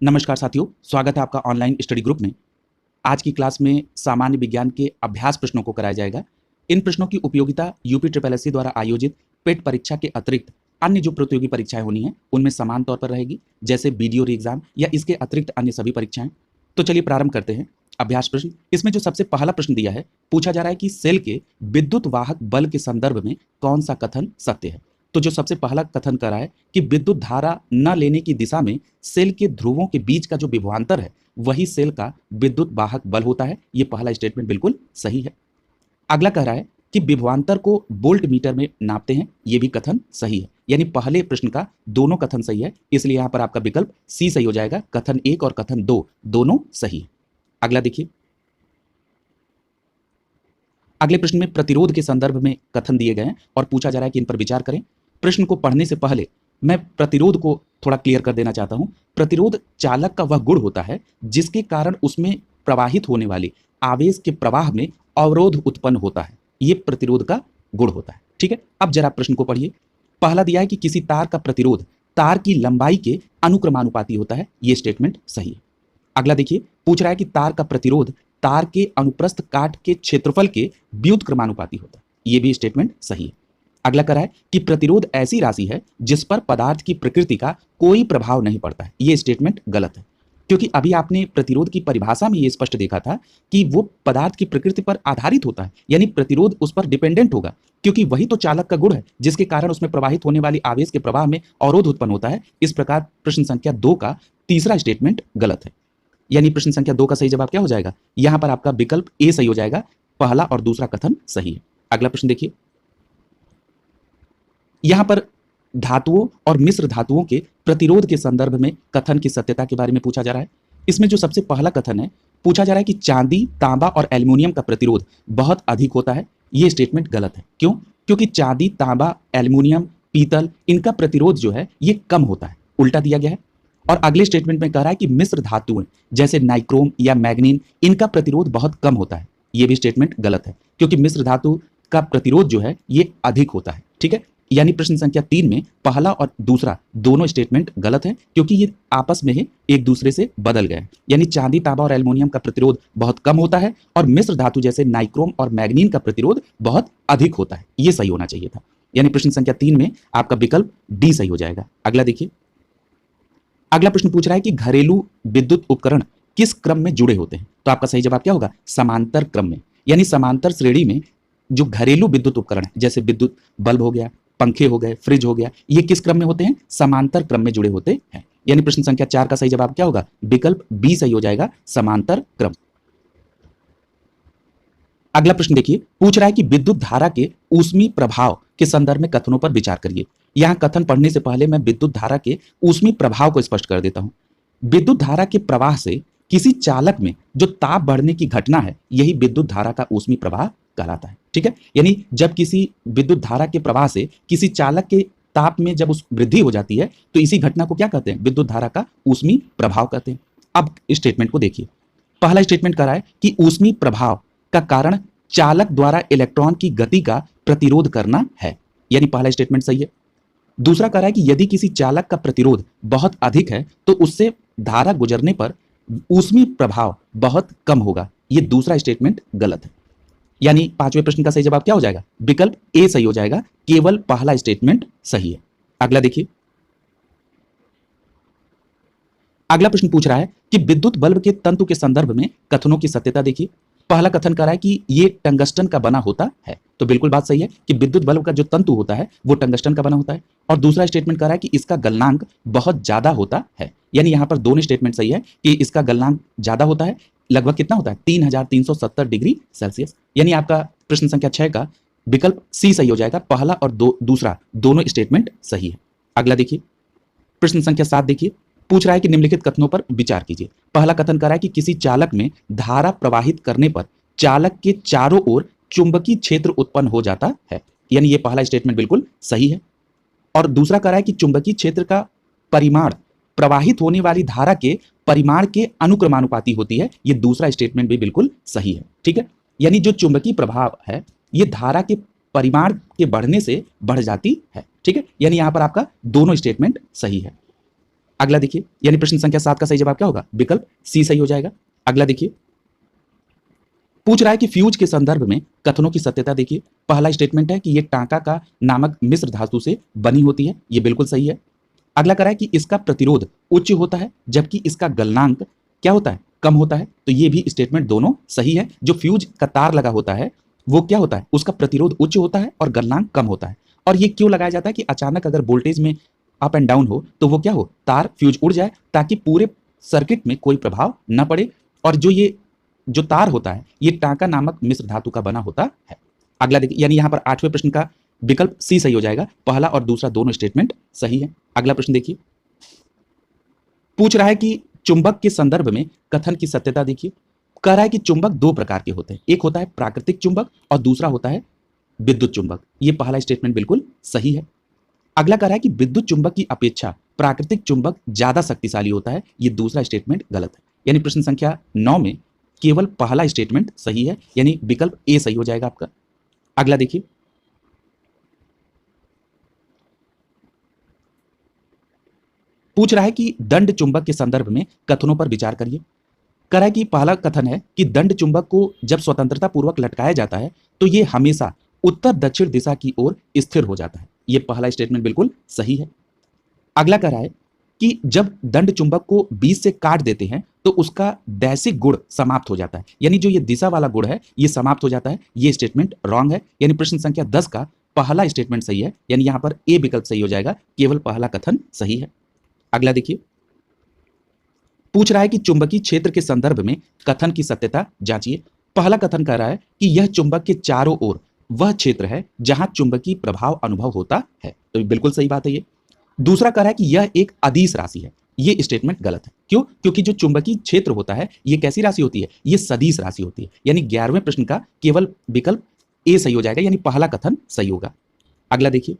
नमस्कार साथियों, स्वागत है आपका ऑनलाइन स्टडी ग्रुप में। आज की क्लास में सामान्य विज्ञान के अभ्यास प्रश्नों को कराया जाएगा। इन प्रश्नों की उपयोगिता यूपी ट्रिपल एससी द्वारा आयोजित पेट परीक्षा के अतिरिक्त अन्य जो प्रतियोगी परीक्षाएं होनी है उनमें समान तौर पर रहेगी, जैसे बीडीओ री एग्जाम या इसके अतिरिक्त अन्य सभी परीक्षाएं। तो चलिए प्रारंभ करते हैं। अभ्यास प्रश्न, इसमें जो सबसे पहला प्रश्न दिया है, पूछा जा रहा है कि सेल के विद्युत वाहक बल के संदर्भ में कौन सा कथन सत्य है। तो जो सबसे पहला कथन करा है कि विद्युत धारा न लेने की दिशा में सेल के ध्रुवों के बीच का जो विभवांतर है वही सेल का विद्युत वाहक बल होता है। ये पहला स्टेटमेंट बिल्कुल सही है। अगला कह रहा है कि विभवांतर को वोल्ट मीटर में नापते हैं, ये भी कथन सही है। यानी पहले प्रश्न का दोनों कथन सही है, इसलिए यहां पर आपका विकल्प सी सही हो जाएगा। कथन 1 और कथन 2 दोनों सही है। अगला देखिए, अगले प्रश्न में प्रतिरोध के संदर्भ में कथन दिए गए हैं और पूछा जा रहा है कि इन पर विचार करें। प्रश्न को पढ़ने से पहले मैं प्रतिरोध को थोड़ा क्लियर कर देना चाहता हूं। प्रतिरोध चालक का वह गुण होता है जिसके कारण उसमें प्रवाहित होने वाले आवेश के प्रवाह में अवरोध उत्पन्न होता है। यह प्रतिरोध का गुण होता है। ठीक है, अब जरा प्रश्न को पढ़िए। पहला दिया है कि किसी तार का प्रतिरोध तार की लंबाई के अनुक्रमानुपाती होता है। यह स्टेटमेंट सही है। अगला देखिए, पूछ रहा है कि तार का प्रतिरोध तार के अनुप्रस्थ काट के क्षेत्रफल के व्युत्क्रमानुपाती होता है। यह भी स्टेटमेंट सही है। अगला करा है कि प्रतिरोध ऐसी राशि है जिस पर पदार्थ की प्रकृति का कोई प्रभाव नहीं पड़ता है। यह स्टेटमेंट गलत है, क्योंकि अभी आपने प्रतिरोध की परिभाषा में यह स्पष्ट देखा था कि वो पदार्थ की प्रकृति पर आधारित होता है, यानी प्रतिरोध उस पर डिपेंडेंट होगा, क्योंकि वही तो चालक का गुण है जिसके कारण उसमें प्रवाहित होने वाली आवेश के प्रवाह में अवरोध उत्पन्न होता है। इस प्रकार प्रश्न संख्या 2 का तीसरा स्टेटमेंट गलत है। यानी प्रश्न संख्या 2 का सही जवाब क्या हो जाएगा? यहां पर आपका विकल्प ए सही हो जाएगा। पहला और दूसरा कथन सही है। अगला प्रश्न देखिए, यहां पर धातुओं और मिश्र धातुओं के प्रतिरोध के संदर्भ में कथन की सत्यता के बारे में पूछा जा रहा है। इसमें जो सबसे पहला कथन है, पूछा जा रहा है कि चांदी, तांबा और एल्युमिनियम का प्रतिरोध बहुत अधिक होता है। यह स्टेटमेंट गलत है। क्यों? क्योंकि चांदी, तांबा, एल्युमिनियम, पीतल, इनका प्रतिरोध जो है ये कम होता है, उल्टा दिया गया है। और अगले स्टेटमेंट में कह रहा है कि मिश्र धातुएं जैसे नाइक्रोम या मैग्नीन, इनका प्रतिरोध बहुत कम होता है। यह भी स्टेटमेंट गलत है, क्योंकि मिश्र धातु का प्रतिरोध जो है ये अधिक होता है। ठीक है, यानी प्रश्न संख्या 3 में पहला और दूसरा दोनों स्टेटमेंट गलत है, क्योंकि ये आपस में ही एक दूसरे से बदल गए। यानी चांदी, तांबा और एल्युमिनियम का प्रतिरोध बहुत कम होता है और मिश्र धातु जैसे नाइक्रोम और मैग्नीन का प्रतिरोध बहुत अधिक होता है। ये सही होना चाहिए था। यानी प्रश्न संख्या 3 में आपका विकल्प डी सही हो जाएगा। अगला देखिए, अगला प्रश्न पूछ रहा है कि घरेलू विद्युत उपकरण किस क्रम में जुड़े होते हैं। तो आपका सही जवाब क्या होगा? समांतर क्रम में। यानी समांतर श्रेणी में जो घरेलू विद्युत उपकरण है, जैसे विद्युत बल्ब हो गया, पंखे हो गए, फ्रिज हो गया, ये किस क्रम में होते हैं? समांतर क्रम में जुड़े होते हैं। यानी प्रश्न संख्या 4 का सही जवाब क्या होगा? विकल्प बी सही हो जाएगा, समांतर क्रम। अगला प्रश्न देखिए, पूछ रहा है कि विद्युत धारा के ऊष्मीय प्रभाव के संदर्भ में कथनों पर विचार करिए। यहां कथन पढ़ने से पहले मैं विद्युत धारा के ऊष्मीय प्रभाव को स्पष्ट कर देता हूं। विद्युत धारा के प्रवाह से किसी चालक में जो ताप बढ़ने की घटना है, यही विद्युत धारा का ऊष्मीय प्रवाह कहलाता है। ठीक है, यानी जब किसी विद्युत धारा के प्रवाह से किसी चालक के ताप में जब उस वृद्धि हो जाती है, तो इसी घटना को क्या कहते हैं? विद्युत धारा का ऊष्मीय प्रभाव कहते हैं। अब स्टेटमेंट को देखिए। पहला स्टेटमेंट कह रहा है कि ऊष्मीय प्रभाव का कारण चालक द्वारा इलेक्ट्रॉन की गति का प्रतिरोध करना है। यानी पहला स्टेटमेंट सही है। दूसरा कह रहा है कि यदि किसी चालक का प्रतिरोध बहुत अधिक है तो उससे धारा गुजरने पर ऊष्मीय प्रभाव बहुत कम होगा। यह दूसरा स्टेटमेंट गलत है। यानी पांचवें प्रश्न का सही जवाब क्या हो जाएगा? विकल्प ए सही हो जाएगा। केवल पहला स्टेटमेंट सही है। अगला देखिए, अगला प्रश्न पूछ रहा है कि विद्युत बल्ब के तंतु के संदर्भ में कथनों की सत्यता देखिए। पहला कथन कह रहा है कि ये टंगस्टन का बना होता है। तो बिल्कुल बात सही है कि विद्युत बल्ब का जो तंतु होता है वो टंगस्टन का बना होता है। और दूसरा स्टेटमेंट कह रहा है कि इसका गलनांक बहुत ज्यादा होता है। यानी यहां पर दोनों स्टेटमेंट सही है कि इसका गलनांक ज्यादा होता है। लगभग कितना होता है? 3370 डिग्री सेल्सियस। यानी आपका प्रश्न संख्या 6 का विकल्प सी सही हो जाएगा। पहला और दूसरा दोनों स्टेटमेंट सही है। अगला देखिए, प्रश्न संख्या 7 देखिए, पूछ रहा है कि निम्नलिखित कथनों पर विचार कीजिए। पहला कथन कर रहा है कि किसी चालक में धारा प्रवाहित करने पर चालक के चारों ओर चुंबकीय क्षेत्र उत्पन्न हो जाता है। यानी ये पहला स्टेटमेंट बिल्कुल सही है। और दूसरा कह रहा है कि चुंबकीय क्षेत्र का परिमाण प्रवाहित होने वाली धारा के परिमाण के अनुक्रमानुपाती होती है। ये दूसरा स्टेटमेंट भी बिल्कुल सही है। ठीक है, यानी जो चुंबकीय प्रभाव है ये धारा के परिमाण के बढ़ने से बढ़ जाती है। ठीक है, यानी यहां पर आपका दोनों स्टेटमेंट सही है। अगला देखिए, यानी प्रश्न संख्या 7 का सही जवाब क्या होगा? विकल्प सी सही हो जाएगा। अगला देखिए, पूछ रहा है कि फ्यूज के संदर्भ में कथनों की सत्यता देखिए। पहला स्टेटमेंट है कि ये टांका का नामक मिश्र धातु से बनी होती है, ये बिल्कुल सही है। अगला कह रहा है कि इसका प्रतिरोध उच्च होता है जबकि इसका गलनांक क्या होता है? कम होता है। तो ये भी स्टेटमेंट दोनों सही है। जो फ्यूज का तार लगा होता है वो क्या होता है? उसका प्रतिरोध उच्च होता है और गलनांक कम होता है। और ये क्यों लगाया जाता है कि अचानक अगर वोल्टेज में अप एंड डाउन हो तो वो क्या हो? तार फ्यूज उड़ जाए ताकि पूरे सर्किट में कोई प्रभाव न पड़े। और जो तार होता है ये टांका नामक मिश्र धातु का बना होता है। अगला देखिए, यानी यहां पर 8वें प्रश्न का विकल्प सी सही हो जाएगा। पहला और दूसरा दोनों स्टेटमेंट सही है। अगला प्रश्न देखिए, पूछ रहा है कि चुंबक के संदर्भ में कथन की सत्यता देखिए। कह रहा है कि चुंबक दो प्रकार के होते हैं, एक होता है प्राकृतिक चुंबक और दूसरा होता है विद्युत चुंबक। ये पहला स्टेटमेंट बिल्कुल सही है। अगला कह रहा है कि विद्युत चुंबक की अपेक्षा प्राकृतिक चुंबक ज्यादा शक्तिशाली होता है, ये दूसरा स्टेटमेंट गलत है। यानी प्रश्न संख्या 9 में केवल पहला स्टेटमेंट सही है, यानी विकल्प ए सही हो जाएगा आपका। अगला देखिए, पूछ रहा है कि दंड चुंबक के संदर्भ में कथनों पर विचार करिए। कह रहा है कि पहला कथन है कि दंड चुंबक को जब स्वतंत्रता पूर्वक लटकाया जाता है तो यह हमेशा उत्तर दक्षिण दिशा की ओर स्थिर हो जाता है। यह पहला स्टेटमेंट बिल्कुल सही है। अगला कह रहा है कि जब दंड चुंबक को बीच से काट देते हैं तो उसका दैसिक गुण समाप्त हो जाता है, यानी जो ये दिशा वाला गुण है ये समाप्त हो जाता है। ये स्टेटमेंट रॉन्ग है, यानी प्रश्न संख्या 10 का पहला स्टेटमेंट सही है, यानी यहां पर ए विकल्प सही हो जाएगा, केवल पहला कथन सही है। अगला देखिए, पूछ रहा है कि चुंबकीय क्षेत्र के संदर्भ में कथन की सत्यता जांचिए। पहला कथन कह रहा है कि यह चुंबक के चारों ओर वह क्षेत्र है जहां चुंबकीय प्रभाव अनुभव होता है, तो बिल्कुल सही बात है ये। दूसरा कह रहा है कि यह एक अदिश राशि है, ये स्टेटमेंट गलत है। क्यों? क्योंकि जो चुंबकीय क्षेत्र होता है ये कैसी राशि होती है? ये सदिश राशि होती है, यानी 11वें प्रश्न का केवल विकल्प ए सही हो जाएगा, यानी पहला कथन सही होगा। अगला देखिए,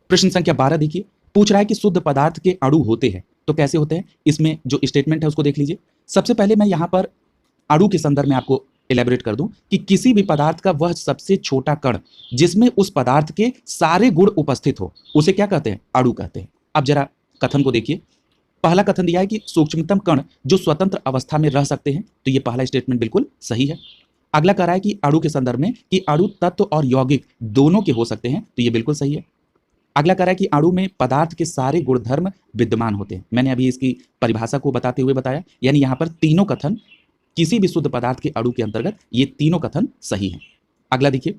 प्रश्न संख्या 12 देखिए, पूछ रहा है कि शुद्ध पदार्थ के अणु होते हैं तो कैसे होते हैं? इसमें जो स्टेटमेंट है उसको देख लीजिए। सबसे पहले मैं यहां पर अणु के संदर्भ में आपको एलेबोरेट कर दूं कि किसी भी पदार्थ का वह सबसे छोटा कण जिसमें उस पदार्थ के सारे गुण उपस्थित हो उसे क्या कहते हैं? अणु कहते हैं। अब जरा कथन को देखिए। पहला कथन दिया है कि सूक्ष्मतम कण जो स्वतंत्र अवस्था में रह सकते हैं, तो ये पहला स्टेटमेंट बिल्कुल सही है। अगला कह रहा है कि अणु के संदर्भ में कि अणु तत्व और यौगिक दोनों के हो सकते हैं, तो ये बिल्कुल सही है। अगला कह रहा है कि अणु में पदार्थ के सारे गुणधर्म विद्यमान होते हैं। मैंने अभी इसकी परिभाषा को बताते हुए बताया, यानी यहां पर तीनों कथन किसी भी शुद्ध पदार्थ के अणु के अंतर्गत ये तीनों कथन सही हैं। अगला देखिए,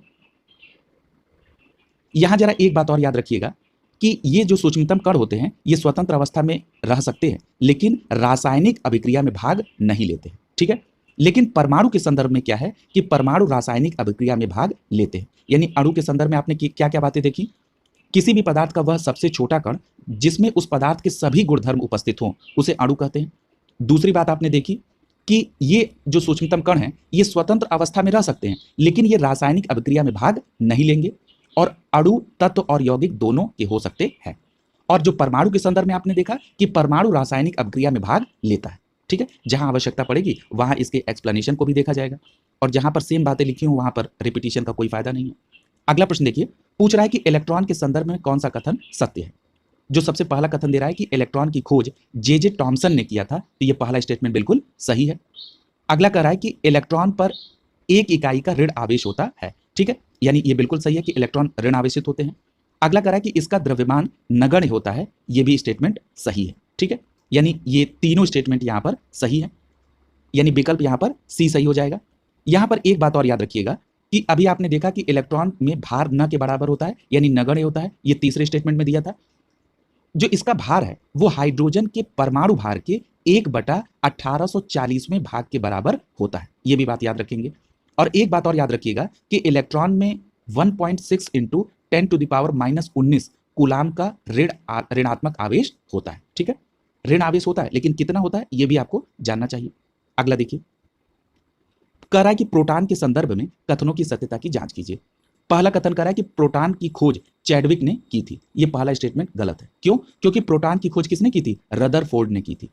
यहां जरा एक बात और याद रखिएगा कि ये जो सूक्ष्मतम कण होते हैं ये स्वतंत्र अवस्था में रह सकते हैं लेकिन रासायनिक अभिक्रिया में भाग नहीं लेते हैं, ठीक है। लेकिन परमाणु के संदर्भ में क्या है कि परमाणु रासायनिक अभिक्रिया में भाग लेते हैं। यानी अणु के संदर्भ में आपने क्या क्या बातें देखी? किसी भी पदार्थ का वह सबसे छोटा कण जिसमें उस पदार्थ के सभी गुणधर्म उपस्थित हों उसे अणु कहते हैं। दूसरी बात आपने देखी कि ये जो सूक्ष्मतम कण हैं ये स्वतंत्र अवस्था में रह सकते हैं लेकिन ये रासायनिक अभिक्रिया में भाग नहीं लेंगे, और अणु तत्व और यौगिक दोनों के हो सकते हैं। और जो परमाणु के संदर्भ में आपने देखा कि परमाणु रासायनिक अभिक्रिया में भाग लेता है, ठीक है। जहां आवश्यकता पड़ेगी वहां इसके एक्सप्लेनेशन को भी देखा जाएगा, और जहां पर सेम बातें लिखी हूं वहां पर रिपीटिशन का कोई फायदा नहीं है। अगला प्रश्न देखिए, पूछ रहा है कि इलेक्ट्रॉन के संदर्भ में कौन सा कथन सत्य है? जो सबसे पहला कथन दे रहा है कि इलेक्ट्रॉन की खोज जे टॉमसन ने किया था, तो ये पहला स्टेटमेंट बिल्कुल सही है। अगला कह रहा है कि इलेक्ट्रॉन पर एक इकाई का ऋण आवेश होता है, ठीक है, यानी ये बिल्कुल सही है कि इलेक्ट्रॉन ऋण आवेशित होते हैं। अगला कह रहा है कि इसका द्रव्यमान नगण्य होता है, ये भी स्टेटमेंट सही है, ठीक है। यानी ये तीनों स्टेटमेंट यहां पर सही है, यानी विकल्प यहां पर सी सही हो जाएगा। यहां पर एक बात और याद रखिएगा कि अभी आपने देखा कि इलेक्ट्रॉन में भार न के बराबर होता है, यानी नगण्य होता है, ये तीसरे स्टेटमेंट में दिया था। जो इसका भार है वो हाइड्रोजन के परमाणु भार के 1/1840वें भाग के बराबर होता है, ये भी बात याद रखेंगे। और एक बात और याद रखिएगा कि इलेक्ट्रॉन में 1.6 इंटू 10⁻⁻19 कूलाम का ऋणात्मक आवेश होता है, ठीक है। ऋण आवेश होता है लेकिन कितना होता है ये भी आपको जानना चाहिए। अगला देखिए, कह रहा है कि प्रोटॉन के संदर्भ में कथनों की सत्यता की जांच कीजिए। पहला कथन कर रहा है कि प्रोटॉन की खोज चैडविक ने की थी, ये पहला स्टेटमेंट गलत है। क्यों? क्योंकि प्रोटॉन की खोज किसने की थी? रदरफोर्ड ने की थी,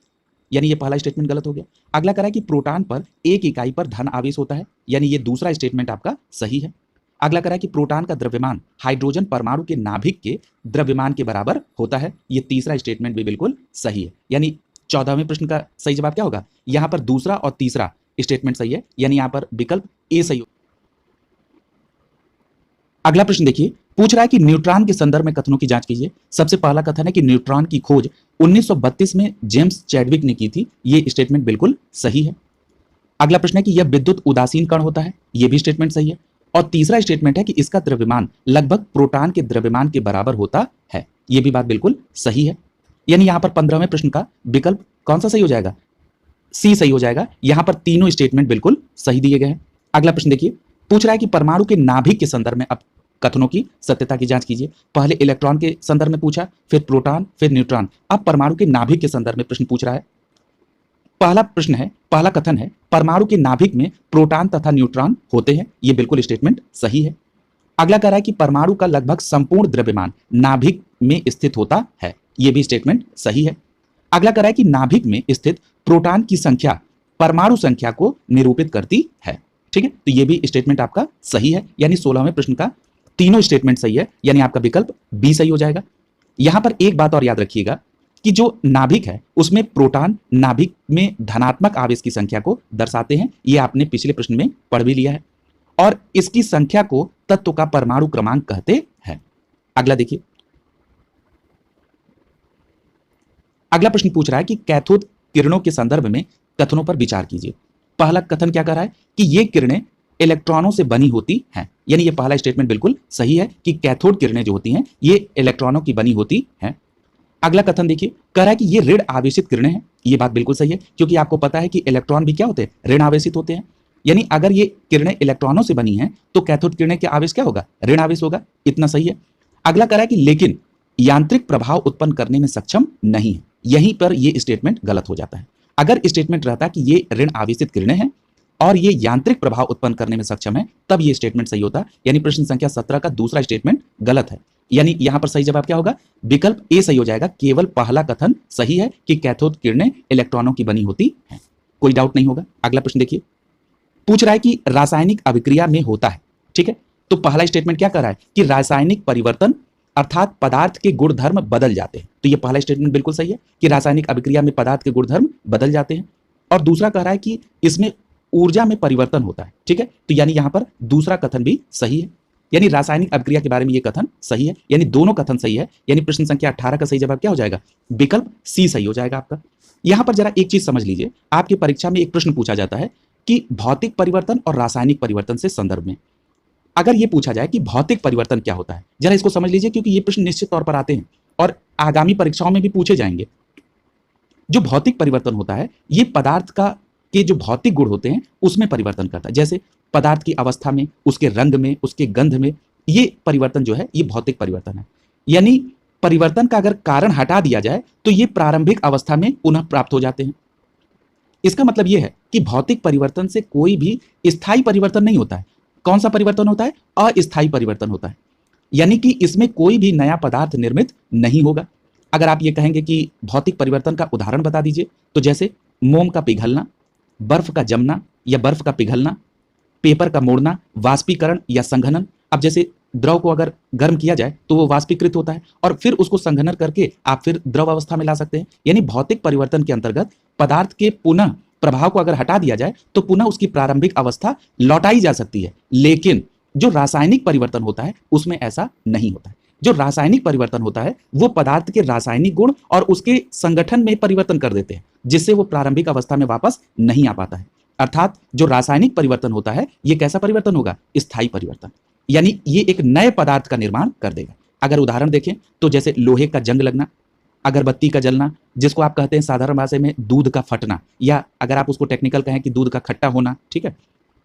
यानी ये पहला स्टेटमेंट गलत हो गया। अगला कह रहा है कि प्रोटॉन पर एक इकाई पर धन आवेश होता है, यानी ये दूसरा स्टेटमेंट आपका सही है। अगला कह रहा है कि प्रोटॉन का द्रव्यमान हाइड्रोजन परमाणु के नाभिक के द्रव्यमान के बराबर होता है। ये तीसरा स्टेटमेंट भी बिल्कुल सही है, यानी 14वें प्रश्न का सही जवाब क्या होगा? यहां पर दूसरा और तीसरा स्टेटमेंट सही है, यानी यहां पर विकल्प ए सही हो। अगला प्रश्न देखिए, पूछ रहा है कि न्यूट्रॉन के संदर्भ में कथनों की जांच कीजिए। सबसे पहला कथन है कि न्यूट्रॉन की खोज 1932 में जेम्स चैडविक ने की थी। ये स्टेटमेंट बिल्कुल सही है। अगला प्रश्न है कि यह विद्युत उदासीन कण होता है। यह भी स्टेटमेंट सही है। और तीसरा स्टेटमेंट है कि इसका द्रव्यमान लगभग प्रोटॉन के द्रव्यमान के बराबर होता है। यह भी बात बिल्कुल सही है। यानी यहां पर 15वें प्रश्न का विकल्प कौन सा सही हो जाएगा? सी सही हो जाएगा। यहां पर तीनों स्टेटमेंट बिल्कुल सही दिए गए हैं। अगला प्रश्न देखिए, पूछ रहा है कि परमाणु के नाभिक के संदर्भ में अब कथनों की सत्यता की जांच कीजिए। पहले इलेक्ट्रॉन के संदर्भ में पूछा, फिर प्रोटॉन, फिर न्यूट्रॉन। अब परमाणु के नाभिक के संदर्भ में प्रश्न पूछ रहा है। पहला कथन है परमाणु के नाभिक में प्रोटॉन तथा न्यूट्रॉन होते हैं। यह बिल्कुल स्टेटमेंट सही है। अगला कह रहा है कि परमाणु का लगभग संपूर्ण द्रव्यमान नाभिक में स्थित होता है। यह भी स्टेटमेंट सही है। अगला कह रहा है कि नाभिक में स्थित प्रोटॉन की संख्या परमाणु संख्या को निरूपित करती है। ठीक है, तो यह भी स्टेटमेंट आपका सही है। यानी 16वें प्रश्न का तीनों स्टेटमेंट सही है, यानी आपका विकल्प बी सही हो जाएगा। यहां पर एक बात और याद रखिएगा कि जो नाभिक है उसमें प्रोटॉन नाभिक में धनात्मक आवेश की संख्या को दर्शाते हैं। यह आपने पिछले प्रश्न में पढ़ भी लिया है। और इसकी संख्या को तत्व का परमाणु क्रमांक कहते हैं। अगला देखिए, अगला प्रश्न पूछ रहा है कि कैथोड किरणों के संदर्भ में कथनों पर विचार कीजिए। पहला कथन क्या कह रहा है कि ये किरणें इलेक्ट्रॉनों से बनी होती हैं। यानी ये पहला स्टेटमेंट बिल्कुल सही है कि कैथोड किरणें जो होती हैं ये इलेक्ट्रॉनों की बनी होती हैं। अगला कथन देखिए, कह रहा है कि ये ऋण आवेशित किरणें हैं। ये बात बिल्कुल सही है, क्योंकि आपको पता है कि इलेक्ट्रॉन भी क्या होते हैं? ऋण आवेशित होते हैं। यानी अगर ये किरणें इलेक्ट्रॉनों से बनी हैं तो कैथोड किरणें के आवेश क्या होगा? ऋण आवेश होगा। इतना सही है। अगला कह रहा है कि लेकिन यांत्रिक प्रभाव उत्पन्न करने में सक्षम नहीं है। यहीं पर यह स्टेटमेंट गलत हो जाता है। अगर स्टेटमेंट रहता कि ये ऋण आवेशित किरणें हैं और ये यांत्रिक प्रभाव उत्पन्न करने में सक्षम है, तब ये स्टेटमेंट सही होता। यानी प्रश्न संख्या 17 का दूसरा स्टेटमेंट गलत है। यानी यहां पर सही जवाब क्या होगा? विकल्प ए सही हो जाएगा। केवल पहला कथन सही है कि कैथोड किरणें इलेक्ट्रॉनों की बनी होती हैं। कोई डाउट नहीं होगा। अगला प्रश्न देखिए, पूछ रहा है कि रासायनिक अभिक्रिया में होता है। ठीक है, तो पहला स्टेटमेंट क्या कर रहा है कि रासायनिक परिवर्तन अर्थात पदार्थ के गुणधर्म बदल जाते हैं। तो ये पहला स्टेटमेंट बिल्कुल सही है कि रासायनिक अभिक्रिया में पदार्थ के गुणधर्म बदल जाते हैं। और दूसरा कह रहा है कि इसमें ऊर्जा में परिवर्तन होता है। ठीक है, तो यानी यहां पर दूसरा कथन भी सही है। यानी रासायनिक अभिक्रिया के बारे में यह कथन सही है। यानी दोनों कथन सही है। यानी प्रश्न संख्या 18 का सही जवाब क्या हो जाएगा? विकल्प सी सही हो जाएगा आपका। यहां पर जरा एक चीज समझ लीजिए, आपकी परीक्षा में एक प्रश्न पूछा जाता है कि भौतिक परिवर्तन और रासायनिक परिवर्तन से संदर्भ में अगर यह पूछा जाए कि भौतिक परिवर्तन क्या होता है, जरा इसको समझ लीजिए, क्योंकि ये प्रश्न निश्चित तौर पर आते हैं और आगामी परीक्षाओं में भी पूछे जाएंगे। जो भौतिक परिवर्तन होता है ये पदार्थ का के जो भौतिक गुण होते हैं उसमें परिवर्तन करता है। जैसे पदार्थ की अवस्था में, उसके रंग में, उसके गंध में, ये परिवर्तन जो है ये भौतिक परिवर्तन है। यानी परिवर्तन का अगर कारण हटा दिया जाए तो ये प्रारंभिक अवस्था में पुनः प्राप्त हो जाते हैं। इसका मतलब यह है कि भौतिक परिवर्तन से कोई भी स्थायी परिवर्तन नहीं होता है। कौन सा परिवर्तन होता है? अस्थायी परिवर्तन होता है। यानी कि इसमें कोई भी नया पदार्थ निर्मित नहीं होगा। अगर आप ये कहेंगे कि भौतिक परिवर्तन का उदाहरण बता दीजिए, तो जैसे मोम का पिघलना, बर्फ का जमना या बर्फ का पिघलना, पेपर का मोड़ना, वाष्पीकरण या संघनन। अब जैसे द्रव को अगर गर्म किया जाए तो वो वाष्पीकृत होता है और फिर उसको संघनन करके आप फिर द्रव अवस्था में ला सकते हैं। यानी भौतिक परिवर्तन के अंतर्गत पदार्थ के पुनः प्रभाव को अगर हटा दिया जाए तो पुनः उसकी प्रारंभिक अवस्था लौटाई जा सकती है। लेकिन जो रासायनिक परिवर्तन होता है उसमें ऐसा नहीं होता है। जो रासायनिक परिवर्तन होता है वो पदार्थ के रासायनिक गुण और उसके संगठन में परिवर्तन कर देते हैं, जिससे वो प्रारंभिक अवस्था में वापस नहीं आ पाता है। अर्थात जो रासायनिक परिवर्तन होता है ये कैसा परिवर्तन होगा? स्थायी परिवर्तन। यानी ये एक नए पदार्थ का निर्माण कर देगा। अगर उदाहरण देखें तो जैसे लोहे का जंग लगना, अगरबत्ती का जलना, जिसको आप कहते हैं साधारण भाषा में दूध का फटना, या अगर आप उसको टेक्निकल कहें कि दूध का खट्टा होना। ठीक है,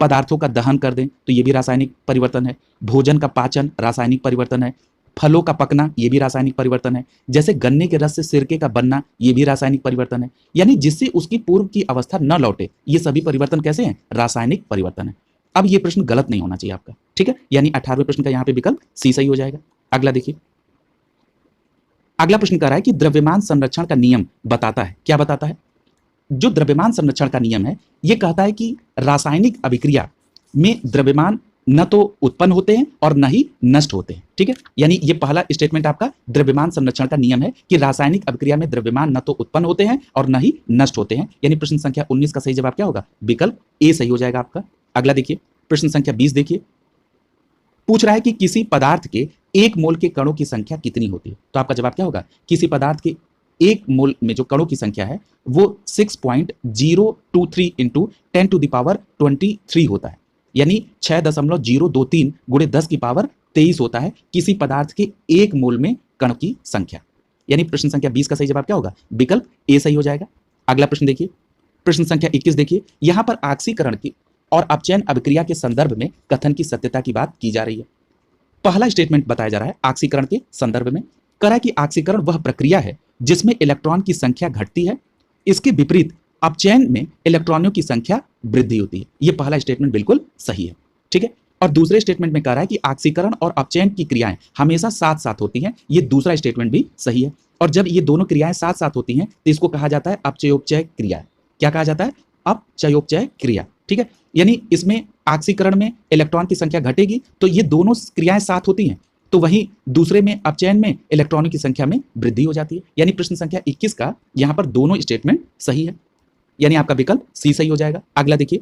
पदार्थों का दहन कर दें तो ये भी रासायनिक परिवर्तन है। भोजन का पाचन रासायनिक परिवर्तन है। फलों का पकना ये भी रासायनिक परिवर्तन है। जैसे गन्ने के रस से सिरके का बनना ये भी रासायनिक परिवर्तन है। यानी जिससे उसकी पूर्व की अवस्था न लौटे, ये सभी परिवर्तन कैसे हैं? रासायनिक परिवर्तन है। अब ये प्रश्न गलत नहीं होना चाहिए आपका। ठीक है, यानी 18वें प्रश्न का यहाँ पे विकल्प सी सही हो जाएगा। अगला देखिए, अगला प्रश्न कह रहा है कि द्रव्यमान संरक्षण का नियम बताता है। क्या बताता है? जो द्रव्यमान संरक्षण का नियम है ये कहता है कि रासायनिक अभिक्रिया में द्रव्यमान न तो उत्पन्न होते हैं और न ही नष्ट होते हैं। ठीक है, यानी ये पहला स्टेटमेंट आपका द्रव्यमान संरक्षण का नियम है कि रासायनिक अभिक्रिया में द्रव्यमान न तो उत्पन्न होते हैं और न ही नष्ट होते हैं। यानी प्रश्न संख्या 19 का सही जवाब क्या होगा? विकल्प ए सही हो जाएगा आपका। अगला देखिए प्रश्न संख्या 20 देखिए, पूछ रहा है कि किसी पदार्थ के 1 मोल के कणों की संख्या कितनी होती है? तो आपका जवाब क्या होगा? किसी पदार्थ के 1 मोल में जो कणों की संख्या है वो 6.023 इंटू 10 टू द पावर 23 होता है, यानी 6.023 गुणे 10 की पावर 23 होता है किसी पदार्थ के 1 मोल में कण की संख्या। यानी प्रश्न संख्या 20 का सही जवाब क्या होगा? विकल्प ए सही हो जाएगा। अगला प्रश्न देखिए, प्रश्न संख्या 21 देखिए, यहां पर ऑक्सीकरण की और अपचयन अभिक्रिया के संदर्भ में कथन की सत्यता की बात की जा रही है। पहला स्टेटमेंट बताया जा रहा है ऑक्सीकरण के संदर्भ में, कह रहा है कि ऑक्सीकरण वह प्रक्रिया है जिसमें इलेक्ट्रॉन की संख्या घटती है, इसके विपरीत अपचयन में इलेक्ट्रॉनों की संख्या वृद्धि होती है। यह पहला स्टेटमेंट बिल्कुल सही है। ठीक है, और दूसरे स्टेटमेंट में कह रहा है कि ऑक्सीकरण और अपचयन की क्रियाएं हमेशा साथ साथ होती हैं। ये दूसरा स्टेटमेंट भी सही है। और जब ये दोनों क्रियाएं साथ साथ होती हैं तो इसको कहा जाता है अपचयोपचय क्रिया। क्या कहा जाता है? अपचयोपचय क्रिया। ठीक है, यानी इसमें ऑक्सीकरण में इलेक्ट्रॉन की संख्या घटेगी तो ये दोनों क्रियाएं साथ होती हैं, तो वहीं दूसरे में अपचयन में इलेक्ट्रॉनों की संख्या में वृद्धि हो जाती है। यानी प्रश्न संख्या 21 का यहां पर दोनों स्टेटमेंट सही है, यानी आपका विकल्प सी सही हो जाएगा। अगला देखिए,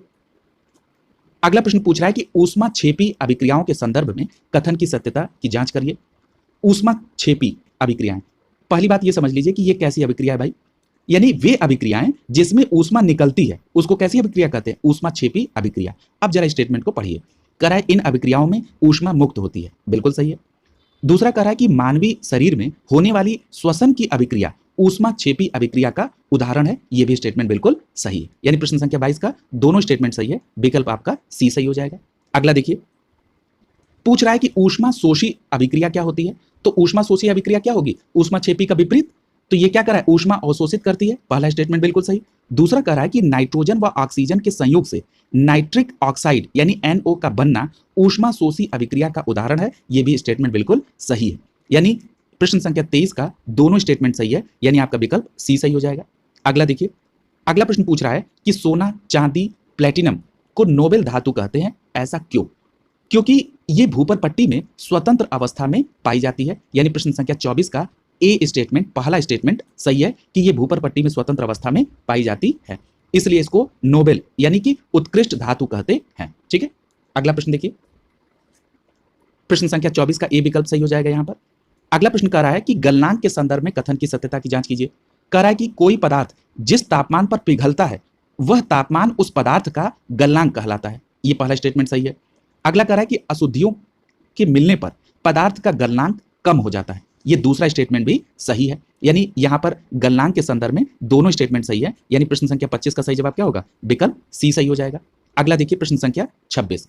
अगला प्रश्न पूछ रहा है कि ऊष्माक्षेपी अभिक्रियाओं के संदर्भ में कथन की सत्यता की जांच करिए। ऊष्माक्षेपी अभिक्रियाएं, पहली बात यह समझ लीजिए कि यह कैसी अभिक्रिया है भाई? यानी वे अभिक्रियाएं जिसमें ऊष्मा निकलती है उसको कैसी अभिक्रिया कहते हैं? ऊष्माक्षेपी अभिक्रिया। अब जरा स्टेटमेंट को पढ़िए। कह रहा है इन अभिक्रियाओं में ऊष्मा मुक्त होती है, बिल्कुल सही है। दूसरा कह रहा है कि मानवीय शरीर में होने वाली श्वसन की अभिक्रिया ऊष्माक्षेपी अभिक्रिया का उदाहरण है, यह भी स्टेटमेंट बिल्कुल सही है। यानी प्रश्न संख्या 22 का दोनों स्टेटमेंट सही है, विकल्प आपका सी सही हो जाएगा। अगला देखिए, पूछ रहा है कि ऊष्मा शोषी अभिक्रिया क्या होती है? तो ऊष्मा शोषी अभिक्रिया क्या होगी? ऊष्माक्षेपी का विपरीत। तो ये क्या कर रहा है? ऊष्मा अवशोषित करती है, पहला स्टेटमेंट बिल्कुल सही। दूसरा कह रहा है कि नाइट्रोजन व ऑक्सीजन के संयोग से नाइट्रिक ऑक्साइड यानी NO का बनना ऊष्मा शोषी अभिक्रिया का उदाहरण है, यह भी स्टेटमेंट बिल्कुल सही है। यानी प्रश्न संख्या 23 का दोनों स्टेटमेंट सही है, यानी आपका विकल्प सी सही हो जाएगा। अगला देखिए, अगला प्रश्न पूछ रहा है कि सोना, चांदी, प्लेटिनम को नोबेल धातु कहते हैं, ऐसा क्यों? क्योंकि ये भूपर पट्टी में स्वतंत्र अवस्था में पाई जाती है। यानी प्रश्न संख्या 24 का ए स्टेटमेंट, पहला स्टेटमेंट सही है कि ये भूपर पट्टी में स्वतंत्र अवस्था में पाई जाती है, इसलिए इसको नोबेल यानी कि उत्कृष्ट धातु कहते हैं। ठीक है, अगला प्रश्न देखिए, प्रश्न संख्या 24 का ए विकल्प सही हो जाएगा। यहां पर अगला प्रश्न कह रहा है कि गलनांक के संदर्भ में कथन की सत्यता की जांच कीजिए। कह रहा है कि कोई पदार्थ जिस तापमान पर पिघलता है वह तापमान उस पदार्थ का गलनांक कहलाता है, यह पहला स्टेटमेंट सही है। अगला कह रहा है कि अशुद्धियों के मिलने पर पदार्थ का गलनांक कम हो जाता है, ये दूसरा स्टेटमेंट भी सही है। यानी यहां पर गलनांक के संदर्भ में दोनों स्टेटमेंट सही है, यानी प्रश्न संख्या 25 का सही जवाब क्या होगा? विकल्प सी सही हो जाएगा। अगला देखिए प्रश्न संख्या 26,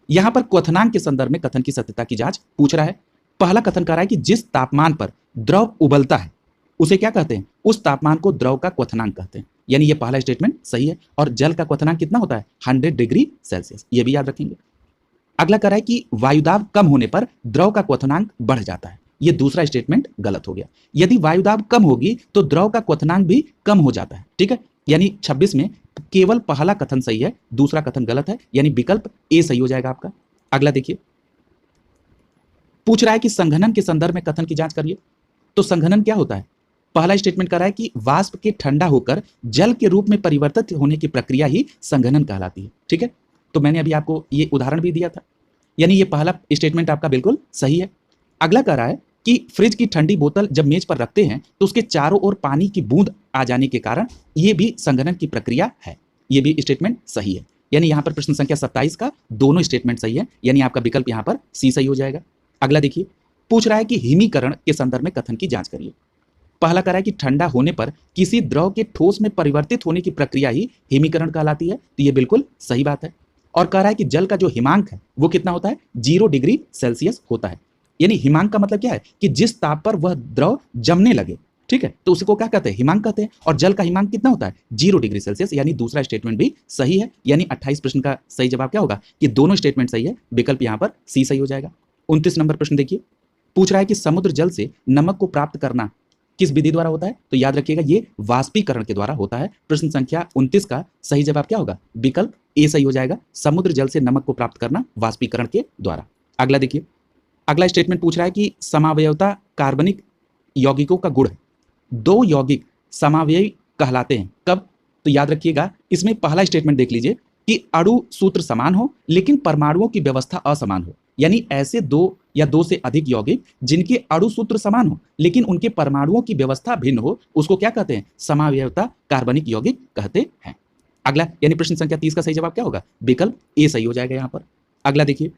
यहां पर क्वथनांक के संदर्भ में कथन की सत्यता की जांच पूछ रहा है। पहला कथन कर रहा है कि जिस तापमान पर द्रव उबलता है उसे क्या कहते हैं? उस तापमान को द्रव का क्वथनांक कहते हैं, यानी यह पहला स्टेटमेंट सही है। और जल का क्वथनांक कितना होता है? 100 डिग्री सेल्सियस, यह भी याद रखेंगे। अगला कह रहा है कि वायुदाब कम होने पर द्रव का क्वथनांक बढ़ जाता है, ये दूसरा स्टेटमेंट गलत हो गया। यदि वायुदाब कम होगी तो द्रव का क्वथनांक भी कम हो जाता है। ठीक है, यानी 26 में केवल पहला कथन सही है, दूसरा कथन गलत है, यानी विकल्प ए सही हो जाएगा आपका। अगला देखिए, पूछ रहा है कि संघनन के संदर्भ में कथन की जांच करिए। तो संघनन क्या होता है? पहला स्टेटमेंट कर रहा है कि वाष्प के ठंडा होकर जल के रूप में परिवर्तित होने की प्रक्रिया ही संघनन कहलाती है। ठीक है, तो मैंने अभी आपको ये उदाहरण भी दिया था, यानी ये पहला स्टेटमेंट आपका बिल्कुल सही है। अगला कह रहा है कि फ्रिज की ठंडी बोतल जब मेज पर रखते हैं तो उसके चारों ओर पानी की बूंद आ जाने के कारण ये भी संघनन की प्रक्रिया है, ये भी स्टेटमेंट सही है। यानी यहां पर प्रश्न संख्या 27 का दोनों स्टेटमेंट सही है, यानी आपका विकल्प यहां पर सी सही हो जाएगा। अगला देखिए, पूछ रहा है कि हिमीकरण के संदर्भ में कथन की जांच करिए। पहला कह रहा है कि ठंडा होने पर किसी द्रव के ठोस में परिवर्तित होने की प्रक्रिया ही हिमीकरण कहलाती है, तो ये बिल्कुल सही बात है। और कह रहा है कि जल का जो हिमांक है वो कितना होता है? 0 डिग्री सेल्सियस होता है। यानी हिमांक का मतलब क्या है? कि जिस ताप पर वह द्रव जमने लगे, ठीक है, तो उसको क्या कहते हैं? हिमांक कहते हैं। और जल का हिमांक कितना होता है? 0 डिग्री सेल्सियस, यानी दूसरा स्टेटमेंट भी सही है। यानी 28 प्रश्न का सही जवाब क्या होगा? कि दोनों स्टेटमेंट सही है, विकल्प यहाँ पर सी सही हो जाएगा। 29 नंबर प्रश्न देखिए, पूछ रहा है कि समुद्र जल से नमक को प्राप्त करना किस विधि द्वारा होता है? तो याद रखिएगा ये वाष्पीकरण के द्वारा होता है। प्रश्न संख्या 29 का सही जवाब क्या होगा? विकल्प ए सही हो जाएगा। समुद्र जल से नमक को प्राप्त करना वाष्पीकरण के द्वारा। अगला देखिए, अगला स्टेटमेंट पूछ रहा है कि समावयवता कार्बनिक यौगिकों का गुण है। दो यौगिक समावयवी कहलाते हैं कब? तो याद रखिएगा इसमें पहला स्टेटमेंट देख लीजिए कि अणु सूत्र समान हो लेकिन परमाणुओं की व्यवस्था असमान हो, यानी ऐसे दो या दो से अधिक यौगिक जिनके अणु सूत्र समान हो लेकिन उनके परमाणुओं की व्यवस्था भिन्न हो, उसको क्या कहते हैं? समावयवता कार्बनिक यौगिक कहते हैं। अगला यानी प्रश्न संख्या 30 का सही जवाब क्या होगा? विकल्प ए सही हो जाएगा यहां पर। अगला देखिए,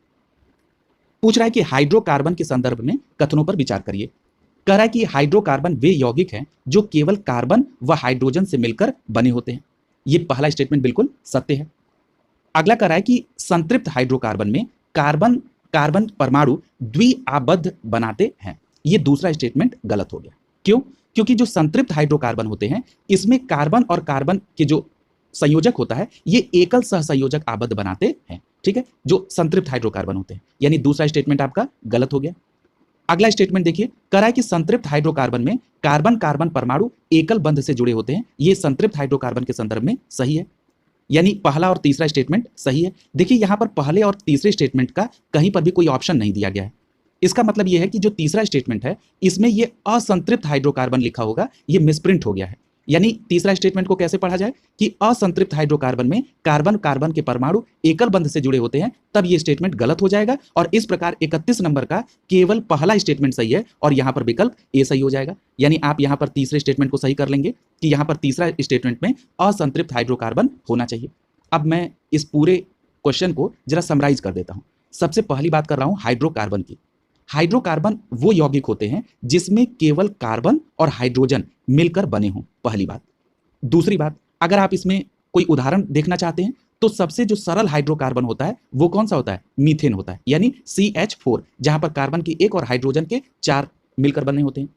पूछ रहा है कि हाइड्रोकार्बन के संदर्भ में कथनों पर विचार करिए। कह रहा है कि हाइड्रोकार्बन वे यौगिक हैं जो केवल कार्बन व हाइड्रोजन से मिलकर बने होते हैं। ये पहला स्टेटमेंट बिल्कुल सत्य है। अगला कह रहा है कि संतृप्त हाइड्रोकार्बन में कार्बन कार्बन परमाणु द्विआबद्ध बनाते हैं। ये दूसरा स्टेटमेंट गलत हो गया। क्यों? क्योंकि जो संतृप्त हाइड्रोकार्बन होते हैं इसमें कार्बन और कार्बन के जो संयोजक होता है ये एकल सहसंयोजक आबद्ध बनाते हैं। ठीक है, जो संतृप्त हाइड्रोकार्बन होते हैं, यानी दूसरा स्टेटमेंट आपका गलत हो गया। अगला स्टेटमेंट देखिए, कह रहा है कि संतृप्त हाइड्रोकार्बन में कार्बन कार्बन परमाणु एकल बंध से जुड़े होते हैं। ये संतृप्त हाइड्रोकार्बन के संदर्भ में सही है, यानी पहला और तीसरा स्टेटमेंट सही है। देखिए यहां पर पहले और तीसरे स्टेटमेंट का कहीं पर भी कोई ऑप्शन नहीं दिया गया है। इसका मतलब यह है कि जो तीसरा स्टेटमेंट है इसमें यह असंतृप्त हाइड्रोकार्बन लिखा होगा, यह मिसप्रिंट हो गया है। यानी तीसरा स्टेटमेंट को कैसे पढ़ा जाए कि असंतृप्त हाइड्रोकार्बन में कार्बन कार्बन के परमाणु एकल बंध से जुड़े होते हैं, तब यह स्टेटमेंट गलत हो जाएगा और इस प्रकार 31 नंबर का केवल पहला स्टेटमेंट सही है और यहां पर विकल्प ए सही हो जाएगा। यानी आप यहां पर तीसरे स्टेटमेंट को सही कर लेंगे कि यहां पर तीसरा स्टेटमेंट में असंतृप्त हाइड्रोकार्बन होना चाहिए। अब मैं इस पूरे क्वेश्चन को जरा समराइज कर देता हूं। सबसे पहली बात कर रहा हूं हाइड्रोकार्बन की। हाइड्रोकार्बन वो यौगिक होते हैं जिसमें केवल कार्बन और हाइड्रोजन मिलकर बने हों, पहली बात। दूसरी बात, अगर आप इसमें कोई उदाहरण देखना चाहते हैं तो सबसे जो सरल हाइड्रोकार्बन होता है वो कौन सा होता है? मीथेन होता है, यानी CH4, जहां पर कार्बन के एक और हाइड्रोजन के 4 मिलकर बने होते हैं।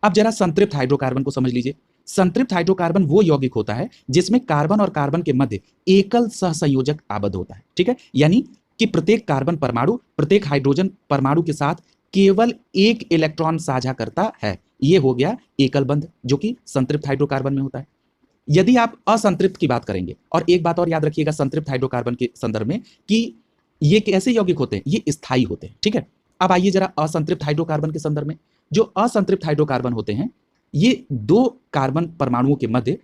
अब जरा संतृप्त हाइड्रोकार्बन को समझ लीजिए। संतृप्त हाइड्रोकार्बन वो यौगिक होता है जिसमें कार्बन और कार्बन के मध्य एकल सहसंयोजक आबद्ध होता है। ठीक है, यानी कि प्रत्येक कार्बन परमाणु प्रत्येक हाइड्रोजन परमाणु के साथ केवल एक इलेक्ट्रॉन साझा करता है। यह हो गया एकल बंध, जो कि संतृप्त हाइड्रोकार्बन में होता है। यदि आप असंतृप्त की बात करेंगे, और एक बात और याद रखिएगा संतृप्त हाइड्रोकार्बन के संदर्भ में कि ये कैसे यौगिक होते हैं? ये स्थायी होते हैं। ठीक है, अब आइए जरा असंतृप्त हाइड्रोकार्बन के संदर्भ में। जो असंतृप्त हाइड्रोकार्बन होते हैं ये दो कार्बन परमाणुओं के मध्य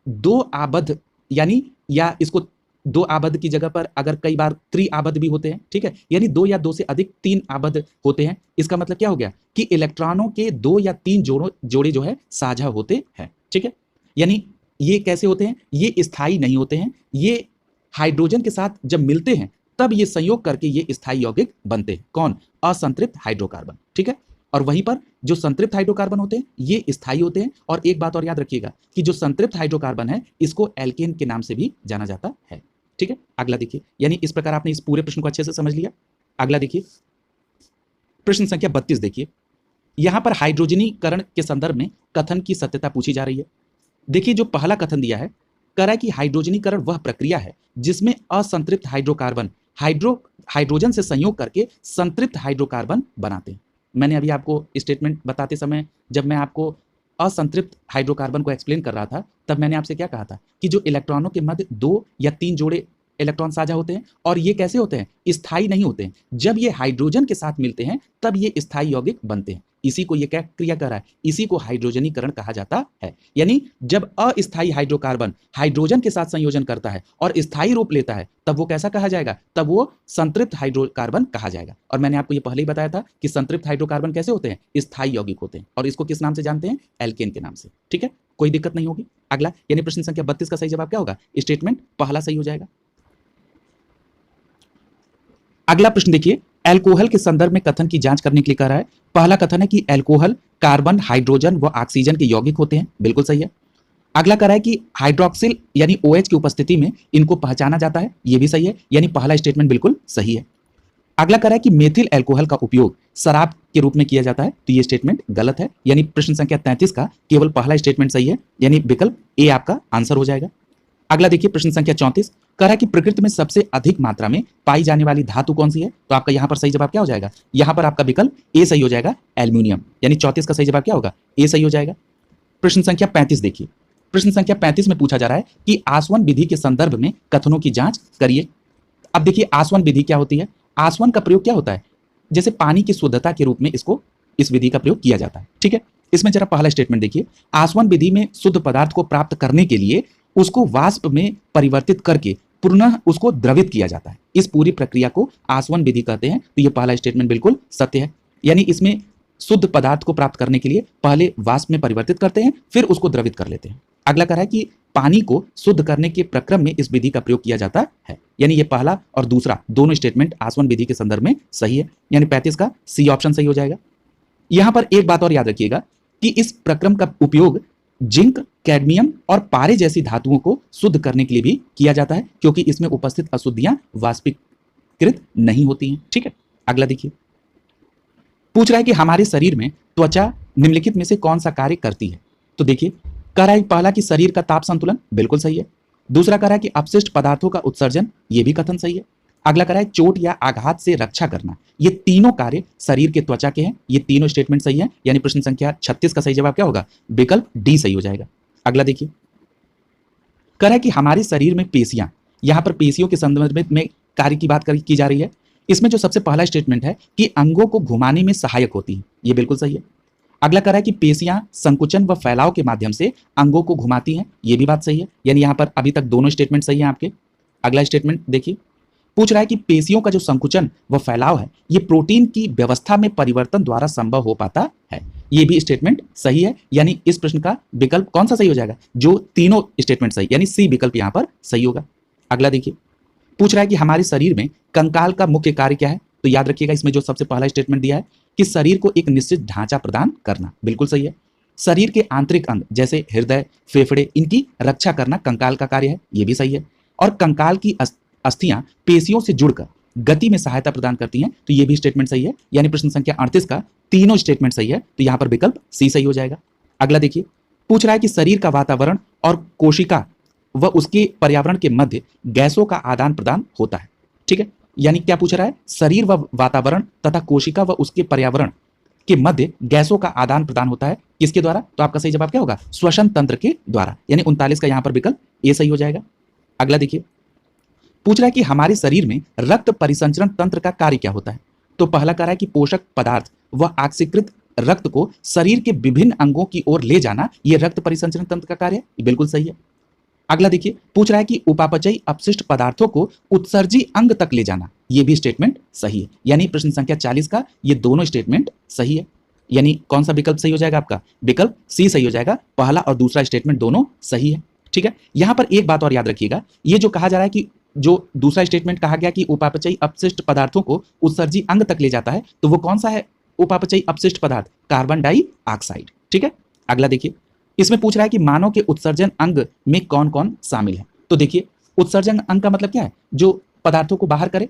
दो आबद्ध, यानी या इसको दो आबद्ध की जगह पर अगर कई बार त्रिआबद्ध भी होते हैं। ठीक है, यानी दो या दो से अधिक तीन आबद्ध होते हैं। इसका मतलब क्या हो गया कि इलेक्ट्रॉनों के दो या तीन जोड़े जो है साझा होते हैं। ठीक है, यानी ये कैसे होते हैं? ये स्थायी नहीं होते हैं। ये हाइड्रोजन के साथ जब मिलते हैं तब ये संयोग करके ये स्थायी यौगिक बनते हैं। कौन? असंतृप्त हाइड्रोकार्बन। ठीक है, और वहीं पर जो संतृप्त हाइड्रोकार्बन होते हैं ये स्थायी होते हैं। और एक बात और याद रखिएगा कि जो संतृप्त हाइड्रोकार्बन है इसको एल्केन के नाम से भी जाना जाता है। ठीक है, अगला देखिए, यानी इस प्रकार आपने इस पूरे प्रश्न को अच्छे से समझ लिया। अगला देखिए, प्रश्न संख्या 32 देखिए। यहां पर हाइड्रोजनीकरण के संदर्भ में कथन की सत्यता पूछी जा रही है। देखिए जो पहला कथन दिया है, कह रहा है कि हाइड्रोजनीकरण वह प्रक्रिया है जिसमें असंतृप्त हाइड्रोकार्बन हाइड्रोजन से संयोग करके संतृप्त हाइड्रोकार्बन बनाते हैं। मैंने अभी आपको स्टेटमेंट बताते समय जब मैं आपको असंतृप्त हाइड्रोकार्बन को एक्सप्लेन कर रहा था तब मैंने आपसे क्या कहा था कि जो इलेक्ट्रॉनों के मध्य दो या तीन जोड़े इलेक्ट्रॉन साझा होते हैं और ये कैसे होते हैं? स्थायी नहीं होते हैं। जब ये हाइड्रोजन के साथ मिलते हैं तब ये स्थायी यौगिक बनते हैं। इसी को ये क्या क्रिया कर रहा है? इसी को हाइड्रोजनीकरण कहा जाता है। यानी जब अस्थायी हाइड्रोकार्बन हाइड्रोजन के साथ संयोजन करता है और स्थायी रूप लेता है तब वो कैसा कहा जाएगा? तब वो संतृप्त हाइड्रोकार्बन कहा जाएगा। और मैंने आपको ये पहले ही बताया था कि संतृप्त हाइड्रोकार्बन कैसे होते हैं? स्थायी यौगिक होते हैं। और इसको किस नाम से जानते हैं? एल्केन के नाम से। ठीक है, कोई दिक्कत नहीं होगी। अगला यानी प्रश्न संख्या 32 का सही जवाब क्या होगा? स्टेटमेंट पहला सही हो जाएगा। अगला प्रश्न देखिए, एल्कोहल के संदर्भ में कथन की जांच करने के लिए कह रहा है। पहला कथन है कि एल्कोहल कार्बन हाइड्रोजन व ऑक्सीजन के यौगिक होते हैं, बिल्कुल सही है। अगला कह रहा है कि हाइड्रोक्सिल यानी OH की उपस्थिति में इनको पहचाना जाता है, यह भी सही है, यानी पहला स्टेटमेंट बिल्कुल सही है। अगला कह रहा है कि मेथिल एल्कोहल का उपयोग शराब के रूप में किया जाता है, तो यह स्टेटमेंट गलत है, यानी प्रश्न संख्या 33 का केवल पहला स्टेटमेंट सही है, यानी विकल्प ए आपका आंसर हो जाएगा। अगला देखिए प्रश्न संख्या 34 कह रहा है कि प्रकृति में सबसे अधिक मात्रा में पाई जाने वाली धातु कौन सी है? तो आपका यहां पर सही जवाब क्या हो जाएगा? यहां पर आपका विकल्प ए सही हो जाएगा, एल्यूमिनियम। यानी 34 का सही जवाब क्या होगा? ए सही हो जाएगा। प्रश्न संख्या 35 देखिए। प्रश्न संख्या 35 में पूछा जा रहा है कि आसवन विधि के संदर्भ में कथनों की जांच करिए। अब देखिए आसवन विधि क्या होती है? आसवन का प्रयोग क्या होता है? जैसे पानी की शुद्धता के रूप में इस विधि का प्रयोग किया जाता है। ठीक है, इसमें जरा पहला स्टेटमेंट देखिए। आसवन विधि में शुद्ध पदार्थ को प्राप्त करने के लिए उसको वाष्प में परिवर्तित करके पुनः उसको द्रवित किया जाता है। इस पूरी प्रक्रिया को आसवन विधि कहते हैं। तो ये पहला स्टेटमेंट बिल्कुल सत्य है। यानी इसमें शुद्ध पदार्थ को प्राप्त करने के लिए पहले वाष्प में परिवर्तित करते हैं, फिर उसको द्रवित कर लेते हैं। अगला कह रहा है कि पानी को शुद्ध करने के प्रक्रम में इस विधि का प्रयोग किया जाता है। यानी ये पहला और दूसरा दोनों स्टेटमेंट आसवन विधि के संदर्भ में सही है। यानी 35 का सी ऑप्शन सही हो जाएगा। यहां पर एक बात और याद रखिएगा कि इस प्रक्रम का उपयोग जिंक, कैडमियम और पारे जैसी धातुओं को शुद्ध करने के लिए भी किया जाता है, क्योंकि इसमें उपस्थित अशुद्धियां वाष्पीकृत नहीं होती हैं। ठीक है, अगला देखिए। पूछ रहा है कि हमारे शरीर में त्वचा निम्नलिखित में से कौन सा कार्य करती है? तो देखिए, कह रहा है पहला कि शरीर का ताप संतुलन, बिल्कुल सही है। दूसरा कह रहा है कि अपशिष्ट पदार्थों का उत्सर्जन, यह भी कथन सही है। अगला कह रहा है चोट या आघात से रक्षा करना। ये तीनों कार्य शरीर के त्वचा के हैं। ये तीनों स्टेटमेंट सही है। यानी प्रश्न संख्या 36 का सही जवाब क्या होगा? विकल्प डी सही हो जाएगा। अगला देखिए, कह रहा है कि हमारे शरीर में पेशियां, यहां पर पेशियों के संदर्भ में कार्य की बात की जा रही है। इसमें जो सबसे पहला स्टेटमेंट है कि अंगों को घुमाने में सहायक होती है, ये बिल्कुल सही है। अगला कह रहा है कि पेशियां संकुचन व फैलाव के माध्यम से अंगों को घुमाती हैं, ये भी बात सही है। यानी यहां पर अभी तक दोनों स्टेटमेंट सही है आपके। अगला स्टेटमेंट देखिए, पूछ रहा है कि पेशियों का जो संकुचन व फैलाव है ये प्रोटीन की व्यवस्था में परिवर्तन द्वारा संभव हो पाता है, ये भी स्टेटमेंट सही है। यानी इस प्रश्न का विकल्प कौन सा सही हो जाएगा? जो तीनों स्टेटमेंट सही, यानी सी विकल्प यहां पर सही होगा। अगला देखिए, पूछ रहा है कि हमारे शरीर में कंकाल का मुख्य कार्य क्या है? तो याद रखिएगा इसमें जो सबसे पहला स्टेटमेंट दिया है कि शरीर को एक निश्चित ढांचा प्रदान करना, बिल्कुल सही है। शरीर के आंतरिक अंग जैसे हृदय, फेफड़े, इनकी रक्षा करना कंकाल का कार्य है, ये भी सही है। और कंकाल की अस्थियां पेशियों से जुड़कर गति में सहायता प्रदान करती हैं, तो ये भी स्टेटमेंट सही है। यानी प्रश्न संख्या 38 का तीनों स्टेटमेंट सही है। तो यहां पर विकल्प सी सही हो जाएगा। अगला देखिए, पूछ रहा है कि शरीर का वातावरण और कोशिका व उसके पर्यावरण के मध्य गैसों का आदान प्रदान होता है। ठीक है, यानी क्या पूछ रहा है? शरीर व वातावरण तथा कोशिका व उसके पर्यावरण के मध्य गैसों का आदान प्रदान होता है, किसके द्वारा? तो आपका सही जवाब क्या होगा? श्वसन तंत्र के द्वारा। यानी 39 का यहां पर विकल्प ए सही हो जाएगा। अगला देखिए, पूछ रहा है कि हमारे शरीर में रक्त परिसंचरण तंत्र का कार्य क्या होता है? तो पहला कह रहा है कि पोषक पदार्थ व ऑक्सीकृत रक्त को शरीर के विभिन्न अंगों की ओर ले जाना, यह रक्त परिसंचरण तंत्र का कार्य है, बिल्कुल सही है। अगला देखिए, पूछ रहा है कि उपापचयी अपशिष्ट पदार्थों को उत्सर्जी अंग तक ले जाना, यह भी स्टेटमेंट सही है। यानी प्रश्न संख्या 40 का ये दोनों स्टेटमेंट सही है। यानी कौन सा विकल्प सही हो जाएगा? आपका विकल्प सी सही हो जाएगा। पहला और दूसरा स्टेटमेंट दोनों सही है। ठीक है, यहां पर एक बात और याद रखिएगा, ये जो कहा जा रहा है कि जो दूसरा स्टेटमेंट कहा गया कि उपापचयी अपशिष्ट पदार्थों को उत्सर्जी अंग तक ले जाता है, तो वो कौन सा है उपापचयी अपशिष्ट पदार्थ? Carbon dioxide. ठीक है, अगला देखिए, इसमें पूछ रहा है कि मानव के उत्सर्जन अंग में कौन कौन शामिल है? तो देखिए, उत्सर्जन अंग का मतलब क्या है? जो पदार्थों को बाहर करे,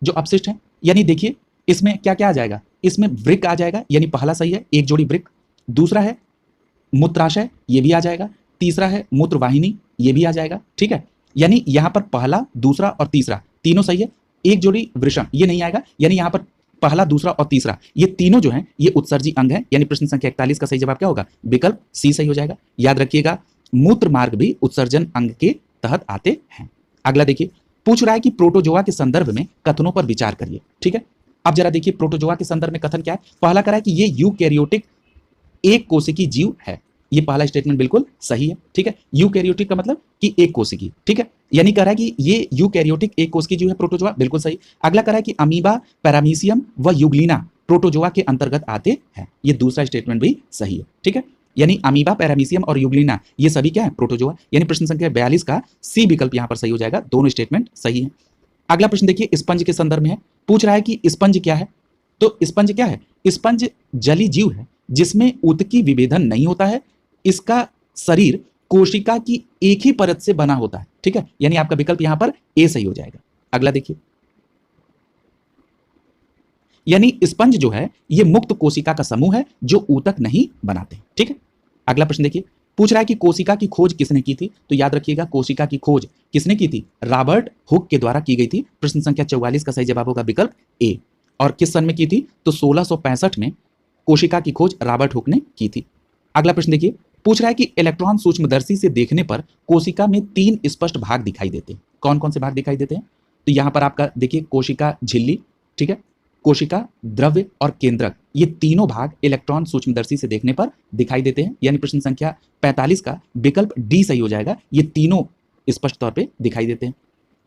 जो अपशिष्ट है। यानी देखिए, इसमें क्या क्या आ जाएगा? इसमें वृक्क आ जाएगा, यानी पहला सही है, एक जोड़ी वृक्क। दूसरा है मूत्राशय, ये भी आ जाएगा। तीसरा है मूत्रवाहिनी, ये भी आ जाएगा। ठीक है, यानी यहां पर पहला, दूसरा और तीसरा तीनों सही है। एक जोड़ी वृषण ये नहीं आएगा। यानी यहां पर पहला, दूसरा और तीसरा ये तीनों जो हैं ये उत्सर्जी अंग हैं। यानी प्रश्न संख्या 41 का सही जवाब क्या होगा? विकल्प सी सही हो जाएगा। याद रखिएगा, मूत्र मार्ग भी उत्सर्जन अंग के तहत आते हैं। अगला देखिए, पूछ रहा है कि प्रोटोजोआ के संदर्भ में कथनों पर विचार करिए। ठीक है, अब जरा देखिए प्रोटोजोआ के संदर्भ में कथन क्या है। पहला कह रहा है कि ये यूकैरियोटिक एक कोशिकी जीव है, ये पहला स्टेटमेंट बिल्कुल सही है। ठीक है, यूकैरियोटिक का मतलब कि एक कोशिकी। ठीक है, यानी कह रहा है कि ये यूकैरियोटिक एक कोशिकी जीव है प्रोटोजोआ, बिल्कुल सही। अगला कह रहा है कि अमीबा, पैरामीशियम व यूग्लिना प्रोटोजोआ के अंतर्गत आते हैं, ये दूसरा स्टेटमेंट भी सही है। ठीक है, यानी अमीबा, पैरामीशियम और यूग्लिना ये सभी क्या है? प्रोटोजोआ। यानी प्रश्न संख्या 42 का सी विकल्प यहां पर सही हो जाएगा। दोनों स्टेटमेंट सही है। अगला प्रश्न देखिए, स्पंज के संदर्भ में है। पूछ रहा है कि स्पंज क्या है? तो स्पंज क्या है? स्पंज जली जीव है जिसमें ऊतकी विभेदन नहीं होता है। इसका शरीर कोशिका की एक ही परत से बना होता है। ठीक है, यानी आपका विकल्प यहां पर ए सही हो जाएगा। अगला देखिए, यानी स्पंज जो है ये मुक्त कोशिका का समूह है जो ऊतक नहीं बनाते। ठीक है, अगला प्रश्न देखिए, पूछ रहा है कि कोशिका की खोज किसने की थी, तो याद रखिएगा कोशिका की खोज किसने की थी, रॉबर्ट हुक के द्वारा की गई थी। प्रश्न संख्या 44 का सही जवाब होगा विकल्प ए। और किस सन में की थी, तो 1665 में कोशिका की खोज रॉबर्ट हुक ने की थी। अगला प्रश्न देखिए, पूछ रहा है कि इलेक्ट्रॉन सूक्ष्मदर्शी से देखने पर कोशिका में 3 स्पष्ट भाग दिखाई देते हैं। कौन कौन से भाग दिखाई देते हैं, तो यहां पर आपका देखिए कोशिका झिल्ली, ठीक है, कोशिका द्रव्य और केंद्रक, ये तीनों भाग इलेक्ट्रॉन सूक्ष्मदर्शी से देखने पर दिखाई देते हैं। यानी प्रश्न संख्या 45 का विकल्प डी सही हो जाएगा, ये तीनों स्पष्ट तौर पे दिखाई देते हैं।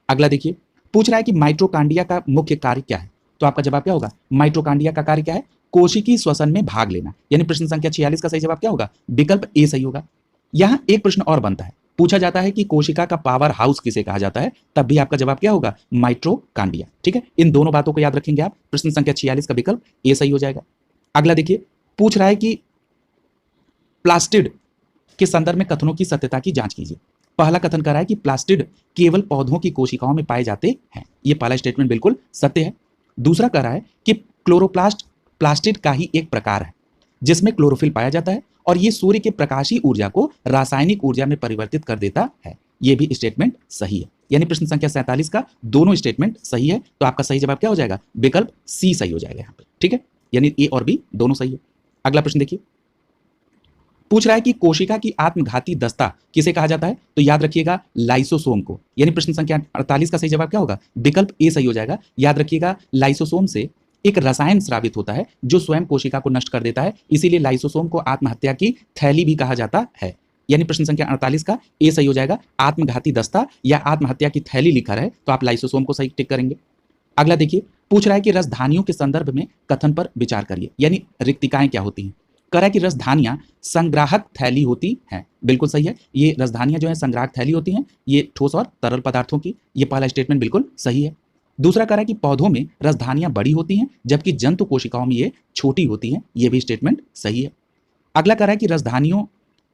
अगला देखिए, पूछ रहा है कि माइटोकांड्रिया का मुख्य कार्य क्या है, तो आपका जवाब क्या होगा, माइटोकांड्रिया का कार्य क्या है, कोशिकीय श्वसन में भाग लेना। यानी प्रश्न संख्या 46 का सही जवाब क्या होगा, विकल्प ए सही होगा। यहां एक प्रश्न और बनता है, पूछा जाता है कि कोशिका का पावर हाउस किसे कहा जाता है, तब भी आपका जवाब क्या होगा, माइटोकांड्रिया। ठीक है, इन दोनों बातों को याद रखेंगे आप। प्रश्न संख्या 46 का विकल्प ए सही हो जाएगा। अगला देखिए, पूछ रहा है कि प्लास्टिड के संदर्भ में कथनों की सत्यता की जांच कीजिए। पहला कथन कर रहा है कि प्लास्टिड केवल पौधों की कोशिकाओं में पाए जाते हैं, ये पहला स्टेटमेंट बिल्कुल सत्य है। दूसरा कह रहा है कि क्लोरोप्लास्ट प्लास्टिड का ही एक प्रकार है जिसमें क्लोरोफिल पाया जाता है और ये सूर्य के प्रकाशीय ऊर्जा को रासायनिक ऊर्जा में परिवर्तित कर देता है, ये भी स्टेटमेंट सही है। यानी प्रश्न संख्या 47 का दोनों स्टेटमेंट सही है, तो आपका सही जवाब क्या हो जाएगा, विकल्प सी सही हो जाएगा यहाँ पे। ठीक है, यानी ए और बी दोनों सही है। अगला प्रश्न देखिए, पूछ रहा है कि कोशिका की आत्मघाती दस्ता किसे कहा जाता है, तो याद रखिएगा लाइसोसोम को। यानी प्रश्न संख्या 48 का सही जवाब क्या होगा, विकल्प ए सही हो जाएगा। याद रखिएगा लाइसोसोम से एक रसायन स्रावित होता है जो स्वयं कोशिका को नष्ट कर देता है, इसीलिए लाइसोसोम को आत्महत्या की थैली भी कहा जाता है। यानी प्रश्न संख्या 48 का ए सही हो जाएगा। आत्मघाती दस्ता या आत्महत्या की थैली लिखा है तो आप लाइसोसोम को सही टिक करेंगे। अगला देखिए, पूछ रहा है कि रसधानियों के संदर्भ में कथन पर विचार करिए, यानी रिक्तिकाएं क्या होती हैं। कह रहा है कि रसधानियां संग्राहक थैली होती हैं, बिल्कुल सही है। ये रसधानियां जो है संग्राहक थैली होती हैं, ये ठोस और तरल पदार्थों की, ये पहला स्टेटमेंट बिल्कुल सही है। दूसरा कह रहा है कि पौधों में रसधानियां बड़ी होती हैं जबकि जंतु कोशिकाओं में ये छोटी होती हैं, ये भी स्टेटमेंट सही है। अगला कह रहा है कि रसधानियों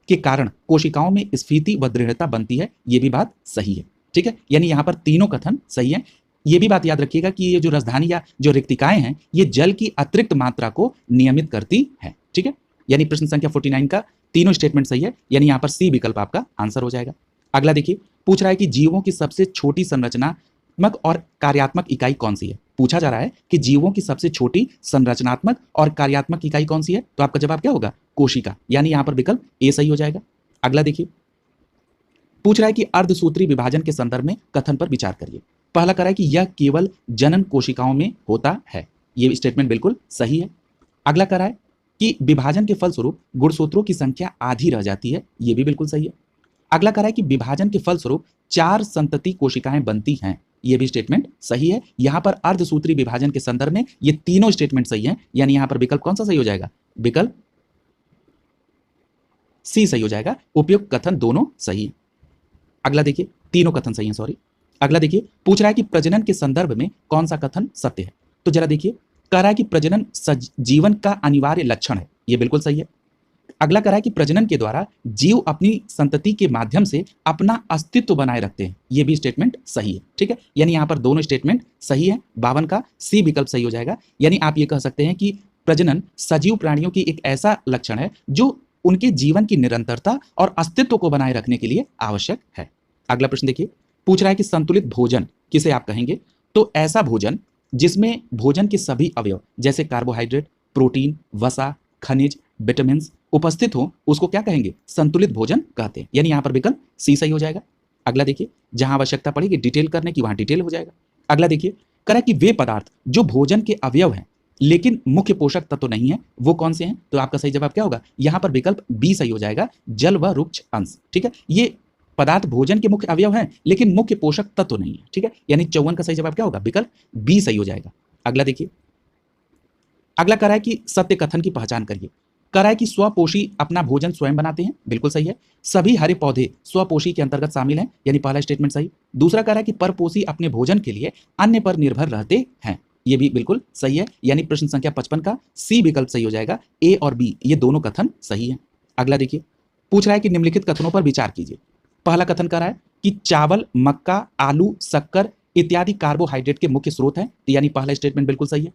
के कारण कोशिकाओं में स्फीति व दृढ़ता बनती है, ये भी बात सही है। ठीक है, यानी यहाँ पर तीनों कथन सही है। ये भी बात याद रखिएगा कि ये जो रसधानी या जो रिक्तिकाएं हैं ये जल की अतिरिक्त मात्रा को नियमित करती है। ठीक है, यानी प्रश्न संख्या 49 का तीनों स्टेटमेंट सही है, यानी यहाँ पर सी विकल्प आपका आंसर हो जाएगा। अगला देखिए, पूछ रहा है कि जीवों की सबसे छोटी संरचनात्मक और कार्यात्मक इकाई कौन सी है। पूछा जा रहा है कि जीवों की सबसे छोटी संरचनात्मक और कार्यात्मक इकाई कौन सी है, तो आपका जवाब क्या होगा, कोशिका। यानी यहाँ पर विकल्प ए सही हो जाएगा। अगला देखिए, पूछ रहा है कि अर्धसूत्री विभाजन के संदर्भ में कथन पर विचार करिए। पहला कह रहा है कि यह केवल जनन कोशिकाओं में होता है, ये स्टेटमेंट बिल्कुल सही है। अगला कह रहा है कि विभाजन के फलस्वरूप गुणसूत्रों की संख्या आधी रह जाती है, ये भी बिल्कुल सही है। अगला कह रहा है कि विभाजन के फलस्वरूप 4 संतति कोशिकाएं बनती हैं, ये भी स्टेटमेंट सही है। यहां पर अर्धसूत्री विभाजन के संदर्भ में ये तीनों स्टेटमेंट सही हैं, यानी यहां पर विकल्प कौन सा सही हो जाएगा, विकल्प सी सही हो जाएगा। उपयुक्त कथन दोनों सही है। अगला देखिए, तीनों कथन सही हैं, सॉरी। अगला देखिए, पूछ रहा है कि प्रजनन के संदर्भ में कौन सा कथन सत्य है, तो जरा देखिए, कह रहा है कि प्रजनन जीवन का अनिवार्य लक्षण है, ये बिल्कुल सही है। अगला कह रहा है कि प्रजनन के द्वारा जीव अपनी संतति के माध्यम से अपना अस्तित्व बनाए रखते हैं, ये भी स्टेटमेंट सही है। ठीक है, यानी यहाँ पर दोनों स्टेटमेंट सही है। 52 का सी विकल्प सही हो जाएगा। यानी आप ये कह सकते हैं कि प्रजनन सजीव प्राणियों की एक ऐसा लक्षण है जो उनके जीवन की निरंतरता और अस्तित्व को बनाए रखने के लिए आवश्यक है। अगला प्रश्न देखिए, पूछ रहा है कि संतुलित भोजन किसे आप कहेंगे, तो ऐसा भोजन जिसमें भोजन के सभी अवयव जैसे कार्बोहाइड्रेट, प्रोटीन, वसा, खनिज, विटामिन उपस्थित हो उसको क्या कहेंगे, संतुलित भोजन कहते हैं। यानी यहाँ पर विकल्प सी सही हो जाएगा। अगला देखिए, जहां आवश्यकता पड़ेगी डिटेल करने की वहां डिटेल हो जाएगा। अगला देखिए, कह रहा है कि वे पदार्थ जो भोजन के अवयव हैं लेकिन मुख्य पोषक तत्व नहीं है, वो कौन से हैं, तो आपका सही जवाब क्या होगा, यहाँ पर विकल्प बी सही हो जाएगा, जल व रुक्ष अंश। ठीक है, ये पदार्थ भोजन के मुख्य अवयव हैं लेकिन मुख्य पोषक तत्व नहीं है। ठीक है, यानी 54 का सही जवाब क्या होगा, विकल्प बी सही हो जाएगा। अगला देखिए, अगला कह रहा है कि सत्य कथन की पहचान करिए। कह रहा है कि स्वपोषी अपना भोजन स्वयं बनाते हैं, बिल्कुल सही है। सभी हरे पौधे स्वपोषी के अंतर्गत शामिल हैं, यानी पहला स्टेटमेंट सही। दूसरा कह रहा है कि परपोषी अपने भोजन के लिए अन्य पर निर्भर रहते हैं, ये भी बिल्कुल सही है। यानी प्रश्न संख्या 55 का सी विकल्प सही हो जाएगा। ए और बी ये दोनों कथन सही है। अगला देखिए, पूछ रहा है कि निम्नलिखित कथनों पर विचार कीजिए। पहला कथन कर रहा है कि चावल, मक्का, आलू, शक्कर इत्यादि कार्बोहाइड्रेट के मुख्य स्रोत हैं, यानी पहला स्टेटमेंट बिल्कुल सही है।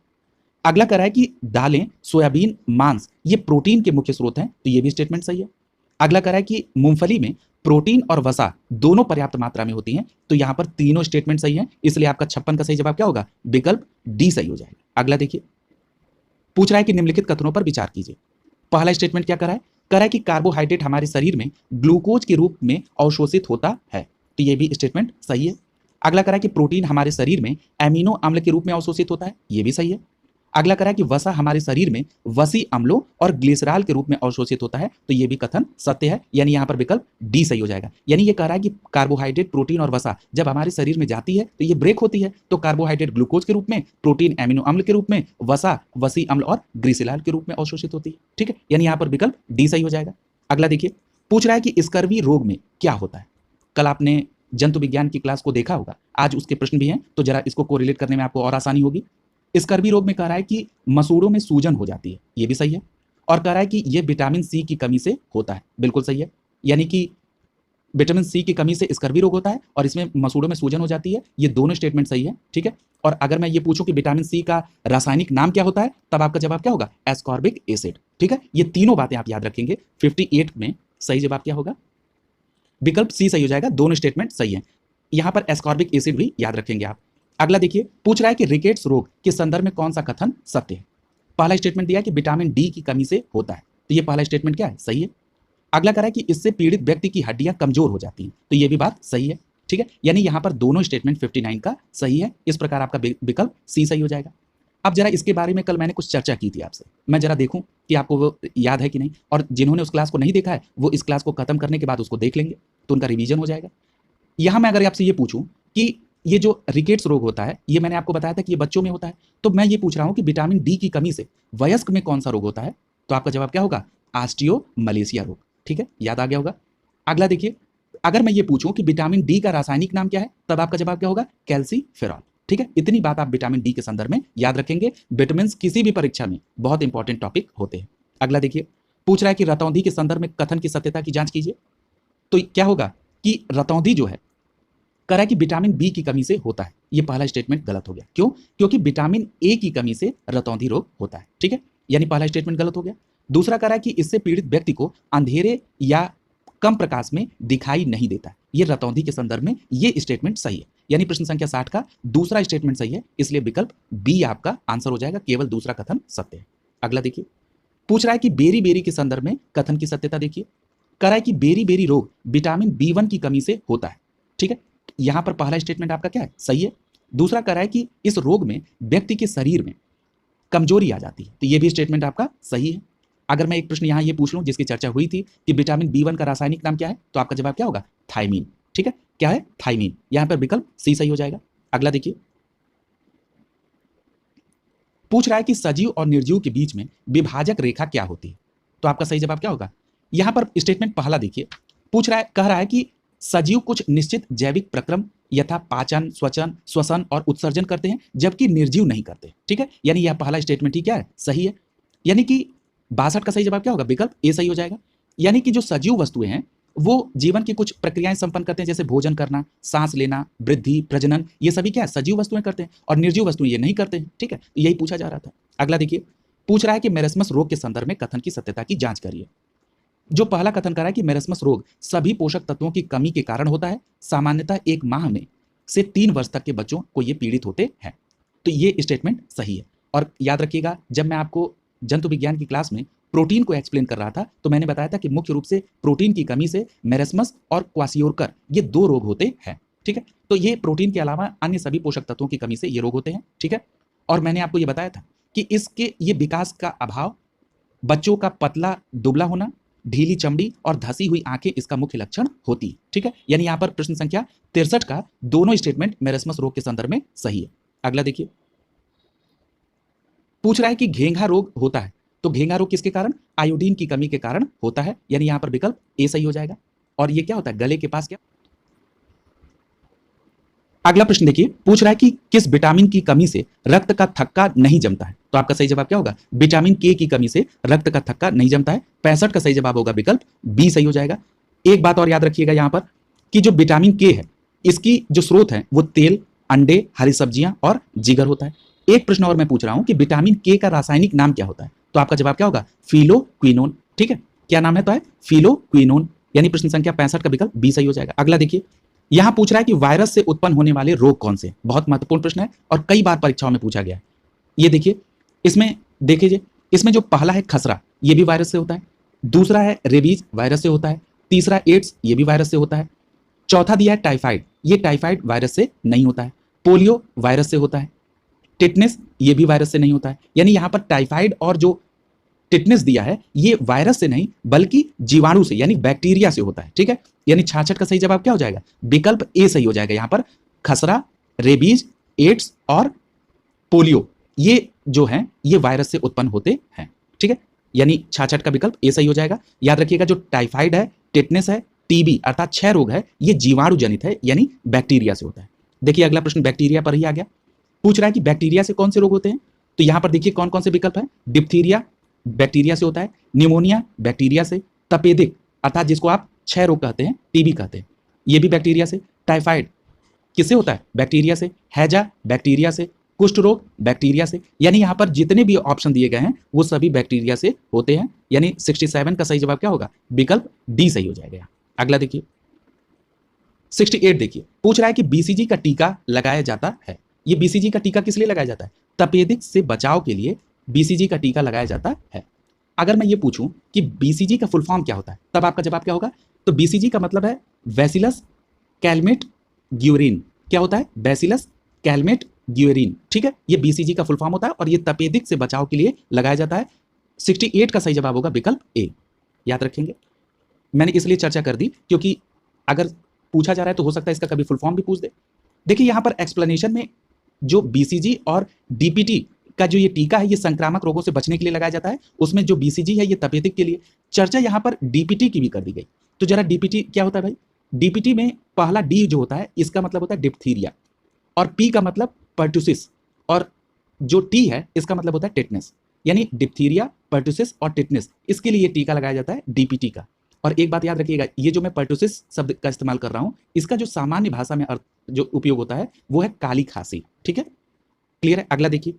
अगला कह रहा है कि दालें, सोयाबीन, मांस ये प्रोटीन के मुख्य स्रोत हैं, तो ये भी स्टेटमेंट सही है। अगला कह रहा है कि मूंगफली में प्रोटीन और वसा दोनों पर्याप्त मात्रा में होती हैं, तो यहां पर तीनों स्टेटमेंट सही हैं, इसलिए आपका 56 का सही जवाब क्या होगा? विकल्प डी सही हो जाएगा। अगला देखिए, पूछ रहा है कि निम्नलिखित कथनों पर विचार कीजिए। पहला स्टेटमेंट क्या कर रहा है? कह रहा है कि कार्बोहाइड्रेट हमारे शरीर में ग्लूकोज के रूप में अवशोषित होता है, तो ये भी स्टेटमेंट सही है। अगला कह रहा है कि प्रोटीन हमारे शरीर में एमिनो अम्ल के रूप में अवशोषित होता है, ये भी सही है। अगला कह रहा है कि वसा हमारे शरीर में वसी अम्लों और ग्लिसरॉल के रूप में अवशोषित होता है, तो ये भी कथन सत्य है, यानी यहाँ पर विकल्प डी सही हो जाएगा। यानी ये कह रहा है कि कार्बोहाइड्रेट, प्रोटीन और वसा जब हमारे शरीर में जाती है तो ये ब्रेक होती है, तो कार्बोहाइड्रेट ग्लूकोज के रूप में, प्रोटीन एमिनो अम्ल के रूप में, वसा वसी अम्ल और ग्लिसरॉल के रूप में अवशोषित होती है। ठीक है, यानी यहाँ पर विकल्प डी सही हो जाएगा। अगला देखिए, पूछ रहा है कि स्कर्वी रोग में क्या होता है? कल आपने जंतु विज्ञान की क्लास को देखा होगा, आज उसके प्रश्न भी हैं, तो जरा इसको कोरिलेट करने में आपको और आसानी होगी। स्कर्वी रोग में कह रहा है कि मसूड़ों में सूजन हो जाती है, ये भी सही है। और कह रहा है कि ये विटामिन सी की कमी से होता है, बिल्कुल सही है। यानी कि विटामिन सी की कमी से स्कर्वी रोग होता है और इसमें मसूड़ों में सूजन हो जाती है, ये दोनों स्टेटमेंट सही है। ठीक है, और अगर मैं ये पूछूं कि विटामिन सी का रासायनिक नाम क्या होता है, तब आपका जवाब क्या होगा? Ascorbic acid. ठीक है, ये तीनों बातें आप याद रखेंगे। 58 में सही जवाब क्या होगा? विकल्प सी सही हो जाएगा, दोनों स्टेटमेंट सही है। यहां पर एस्कॉर्बिक एसिड भी याद रखेंगे आप। अगला देखिए, पूछ रहा है कि रिकेट्स रोग के संदर्भ में कौन सा कथन सत्य है? पहला स्टेटमेंट दिया है कि विटामिन डी की कमी से होता है, तो ये पहला स्टेटमेंट क्या है? सही है। अगला कह रहा है कि इससे पीड़ित व्यक्ति की हड्डियां कमजोर हो जाती हैं, तो ये भी बात सही है। ठीक है, यानी यहां पर दोनों स्टेटमेंट 59 का सही है, इस प्रकार आपका विकल्प सी सही हो जाएगा। अब जरा इसके बारे में कल मैंने कुछ चर्चा की थी आपसे, मैं जरा देखूं कि आपको वो याद है कि नहीं, और जिन्होंने उस क्लास को नहीं देखा है वो इस क्लास को खत्म करने के बाद उसको देख लेंगे, तो उनका रिवीजन हो जाएगा। यहां मैं अगर आपसे ये पूछूं कि ये जो रिकेट्स रोग होता है, ये मैंने आपको बताया था कि ये बच्चों में होता है, तो मैं ये पूछ रहा हूं कि विटामिन डी की कमी से वयस्क में कौन सा रोग होता है? तो आपका जवाब क्या होगा? ऑस्टियोमलेशिया रोग। ठीक है, याद आ गया होगा। अगला देखिए, अगर मैं ये पूछूं कि विटामिन डी का रासायनिक नाम क्या है, तब आपका जवाब क्या होगा? कैल्सीफेरॉल। ठीक है, इतनी बात आप विटामिन डी के संदर्भ में याद रखेंगे। विटामिन किसी भी परीक्षा में बहुत इंपॉर्टेंट टॉपिक होते हैं। अगला देखिए, पूछ रहा है कि रतौंधी के संदर्भ में कथन की सत्यता की जांच कीजिए। तो क्या होगा कि रतौंधी जो है, कह रहा है कि विटामिन बी की कमी से होता है, ये पहला स्टेटमेंट गलत हो गया। क्यों? क्योंकि विटामिन ए की कमी से रतौंधी रोग होता है। ठीक है, यानी पहला स्टेटमेंट गलत हो गया। दूसरा कह रहा है कि इससे पीड़ित व्यक्ति को अंधेरे या कम प्रकाश में दिखाई नहीं देता है, ये रतौंधी के संदर्भ में ये स्टेटमेंट सही है, यानी प्रश्न संख्या 60 का दूसरा स्टेटमेंट सही है, इसलिए विकल्प बी आपका आंसर हो जाएगा, केवल दूसरा कथन सत्य है। अगला देखिए, पूछ रहा है कि बेरी बेरी के संदर्भ में कथन की सत्यता देखिए। कह रहा है कि बेरी बेरी रोग विटामिन B1 की कमी से होता है। ठीक है, यहां पर पहला स्टेटमेंट आपका क्या है? सही है। दूसरा कह रहा है कि इस रोग में व्यक्ति के शरीर में कमजोरी आ जाती है, तो ये भी स्टेटमेंट आपका सही है। अगर मैं एक प्रश्न यहां ये पूछ लूं जिसकी चर्चा हुई थी कि विटामिन B1 का रासायनिक नाम क्या है, तो आपका जवाब क्या होगा? थायमीन। ठीक है, क्या है? थायमीन। यहां पर विकल्प सी सही हो जाएगा। अगला देखिए, पूछ रहा है कि सजीव और निर्जीव के बीच में विभाजक रेखा क्या होती है, तो आपका सही जवाब क्या होगा? यहां पर स्टेटमेंट पहला देखिए, पूछ रहा है, कह रहा है कि सजीव कुछ निश्चित जैविक प्रक्रम यथा पाचन, श्वसन और उत्सर्जन करते हैं, जबकि निर्जीव नहीं करते। ठीक है, यानी यह पहला स्टेटमेंट ही क्या है? सही है। यानी कि 62 का सही जवाब क्या होगा? विकल्प ए सही हो जाएगा। यानी कि जो सजीव वस्तुएं हैं वो जीवन की कुछ प्रक्रियाएं संपन्न करते हैं, जैसे भोजन करना, सांस लेना, वृद्धि, प्रजनन, ये सभी क्या है? सजीव वस्तुएं करते हैं, और निर्जीव वस्तुएं ये नहीं करते हैं। ठीक है, यही पूछा जा रहा था। अगला देखिए, पूछ रहा है कि मेरेस्मस रोग के संदर्भ में कथन की सत्यता की जांच करिए। जो पहला कथन कर रहा है कि मेरेस्मस रोग सभी पोषक तत्वों की कमी के कारण होता है, सामान्यतः 1 माह में से 3 वर्ष तक के बच्चों को ये पीड़ित होते हैं, तो ये स्टेटमेंट सही है। और याद रखिएगा, जब मैं आपको जंतु विज्ञान की क्लास में प्रोटीन को एक्सप्लेन कर रहा था, तो मैंने बताया था कि मुख्य रूप से प्रोटीन की कमी से मेरेस्मस और क्वासियोरकर ये 2 रोग होते हैं। ठीक है, तो ये प्रोटीन के अलावा अन्य सभी पोषक तत्वों की कमी से ये रोग होते हैं। ठीक है, और मैंने आपको ये बताया था कि इसके ये विकास का अभाव, बच्चों का पतला दुबला होना, ढीली चमड़ी और धसी हुई आंखें इसका मुख्य लक्षण होती है। ठीक है, यानी यहां पर प्रश्न संख्या 63 का दोनों स्टेटमेंट मेरेस्मस रोग के संदर्भ में सही है। अगला देखिए, पूछ रहा है कि घेंघा रोग होता है, तो घेंघा रोग किसके कारण? आयोडीन की कमी के कारण होता है, यानी यहां पर विकल्प ए सही हो जाएगा। और ये क्या होता है? गले के पास क्या? अगला प्रश्न देखिए, पूछ रहा है कि किस विटामिन की कमी से रक्त का थक्का नहीं जमता है, तो आपका सही जवाब क्या होगा? विटामिन के की कमी से रक्त का थक्का नहीं जमता है। 65 का सही जवाब होगा विकल्प बी सही हो जाएगा। एक बात और याद रखिएगा यहां पर कि जो विटामिन के है, इसकी जो स्रोत है वो तेल, अंडे, हरी सब्जियां और जिगर होता है। एक प्रश्न और मैं पूछ रहा हूं कि विटामिन के का रासायनिक नाम क्या होता है, तो आपका जवाब क्या होगा? फिलोक्विनोन। ठीक है, क्या नाम है? तो है फिलोक्विनोन, यानी प्रश्न संख्या 65 का विकल्प बी सही हो जाएगा। अगला देखिए, यहां पूछ रहा है कि वायरस से उत्पन्न होने वाले रोग कौन से हैं। बहुत महत्वपूर्ण प्रश्न है और कई बार परीक्षाओं में पूछा गया है। ये देखिए, इसमें देखिए, इसमें जो पहला है खसरा, ये भी वायरस से होता है। दूसरा है रेबीज, वायरस से होता है। तीसरा एड्स, ये भी वायरस से होता है। चौथा दिया है टाइफाइड, ये टाइफाइड वायरस से नहीं होता है। पोलियो वायरस से होता है। टिटनेस, ये भी वायरस से नहीं होता है। यानी यहां पर टाइफाइड और जो टिटनेस दिया है ये वायरस से नहीं बल्कि जीवाणु से यानी बैक्टीरिया से होता है। ठीक है, यानी 66 का सही जवाब क्या हो जाएगा? विकल्प ए सही हो जाएगा। यहां पर खसरा, रेबीज, एड्स और पोलियो ये जो है ये वायरस से उत्पन्न होते हैं। ठीक है, यानी 66 का विकल्प ए सही हो जाएगा। याद रखिएगा, जो टाइफाइड है, टिटनेस है, टीबी अर्थात क्षय रोग है, ये जीवाणु जनित है यानी बैक्टीरिया से होता है। देखिए अगला प्रश्न बैक्टीरिया पर ही आ गया। पूछ रहा है कि बैक्टीरिया से कौन से रोग होते हैं। तो यहां पर देखिए कौन कौन से विकल्प है। डिप्थीरिया बैक्टीरिया से होता है। निमोनिया बैक्टीरिया से। तपेदिक अर्थात जिसको आप क्षय रोग कहते हैं, टीबी कहते हैं, ये भी बैक्टीरिया से। टाइफाइड किससे होता है? बैक्टीरिया से। हैजा बैक्टीरिया से। कुष्ठ रोग बैक्टीरिया से। यानी यहां पर जितने भी ऑप्शन दिए गए हैं वो सभी बैक्टीरिया से होते हैं। यानी 67 का सही जवाब क्या होगा? विकल्प डी सही हो जाएगा। अगला देखिए 68 देखिए, पूछ रहा है कि बीसीजी का टीका लगाया जाता है। ये बीसीजी का टीका किस लिए लगाया जाता है? तपेदिक से बचाव के लिए बीसीजी का टीका लगाया जाता है। अगर मैं ये पूछूं कि बीसीजी का फुल फॉर्म क्या होता है, तब आपका जवाब क्या होगा? तो बीसीजी का मतलब है बैसिलस कैलमेट ग्यूरिन। क्या होता है? Bacillus Calmette Guérin. ठीक है, ये बीसीजी का फुल फॉर्म होता है और ये तपेदिक से बचाव के लिए लगाया जाता है। 68 का सही जवाब होगा विकल्प ए। याद रखेंगे, मैंने इसलिए चर्चा कर दी क्योंकि अगर पूछा जा रहा है तो हो सकता है इसका कभी फुल फॉर्म भी पूछ दे। देखिए यहां पर एक्सप्लेनेशन में जो बीसीजी और डीपीटी का जो ये टीका है ये संक्रामक रोगों से बचने के लिए लगाया जाता है। उसमें जो बीसीजी है ये तपेदिक के लिए। चर्चा यहां पर डीपीटी की भी कर दी गई। तो जरा डीपीटी क्या होता है भाई? डीपीटी में पहला डी जो होता है इसका मतलब होता है डिप्थीरिया और पी का मतलब पर्टुसिस और जो टी है इसका मतलब होता है टिटनेस। यानी डिप्थीरिया, पर्टुसिस और टिटनेस, इसके लिए टीका लगाया जाता है डीपीटी का। और एक बात याद रखिएगा, ये जो मैं पर्टुसिस शब्द का इस्तेमाल कर रहा हूं इसका जो सामान्य भाषा में अर्थ जो उपयोग होता है वो है काली खांसी। ठीक है, क्लियर है? अगला देखिए,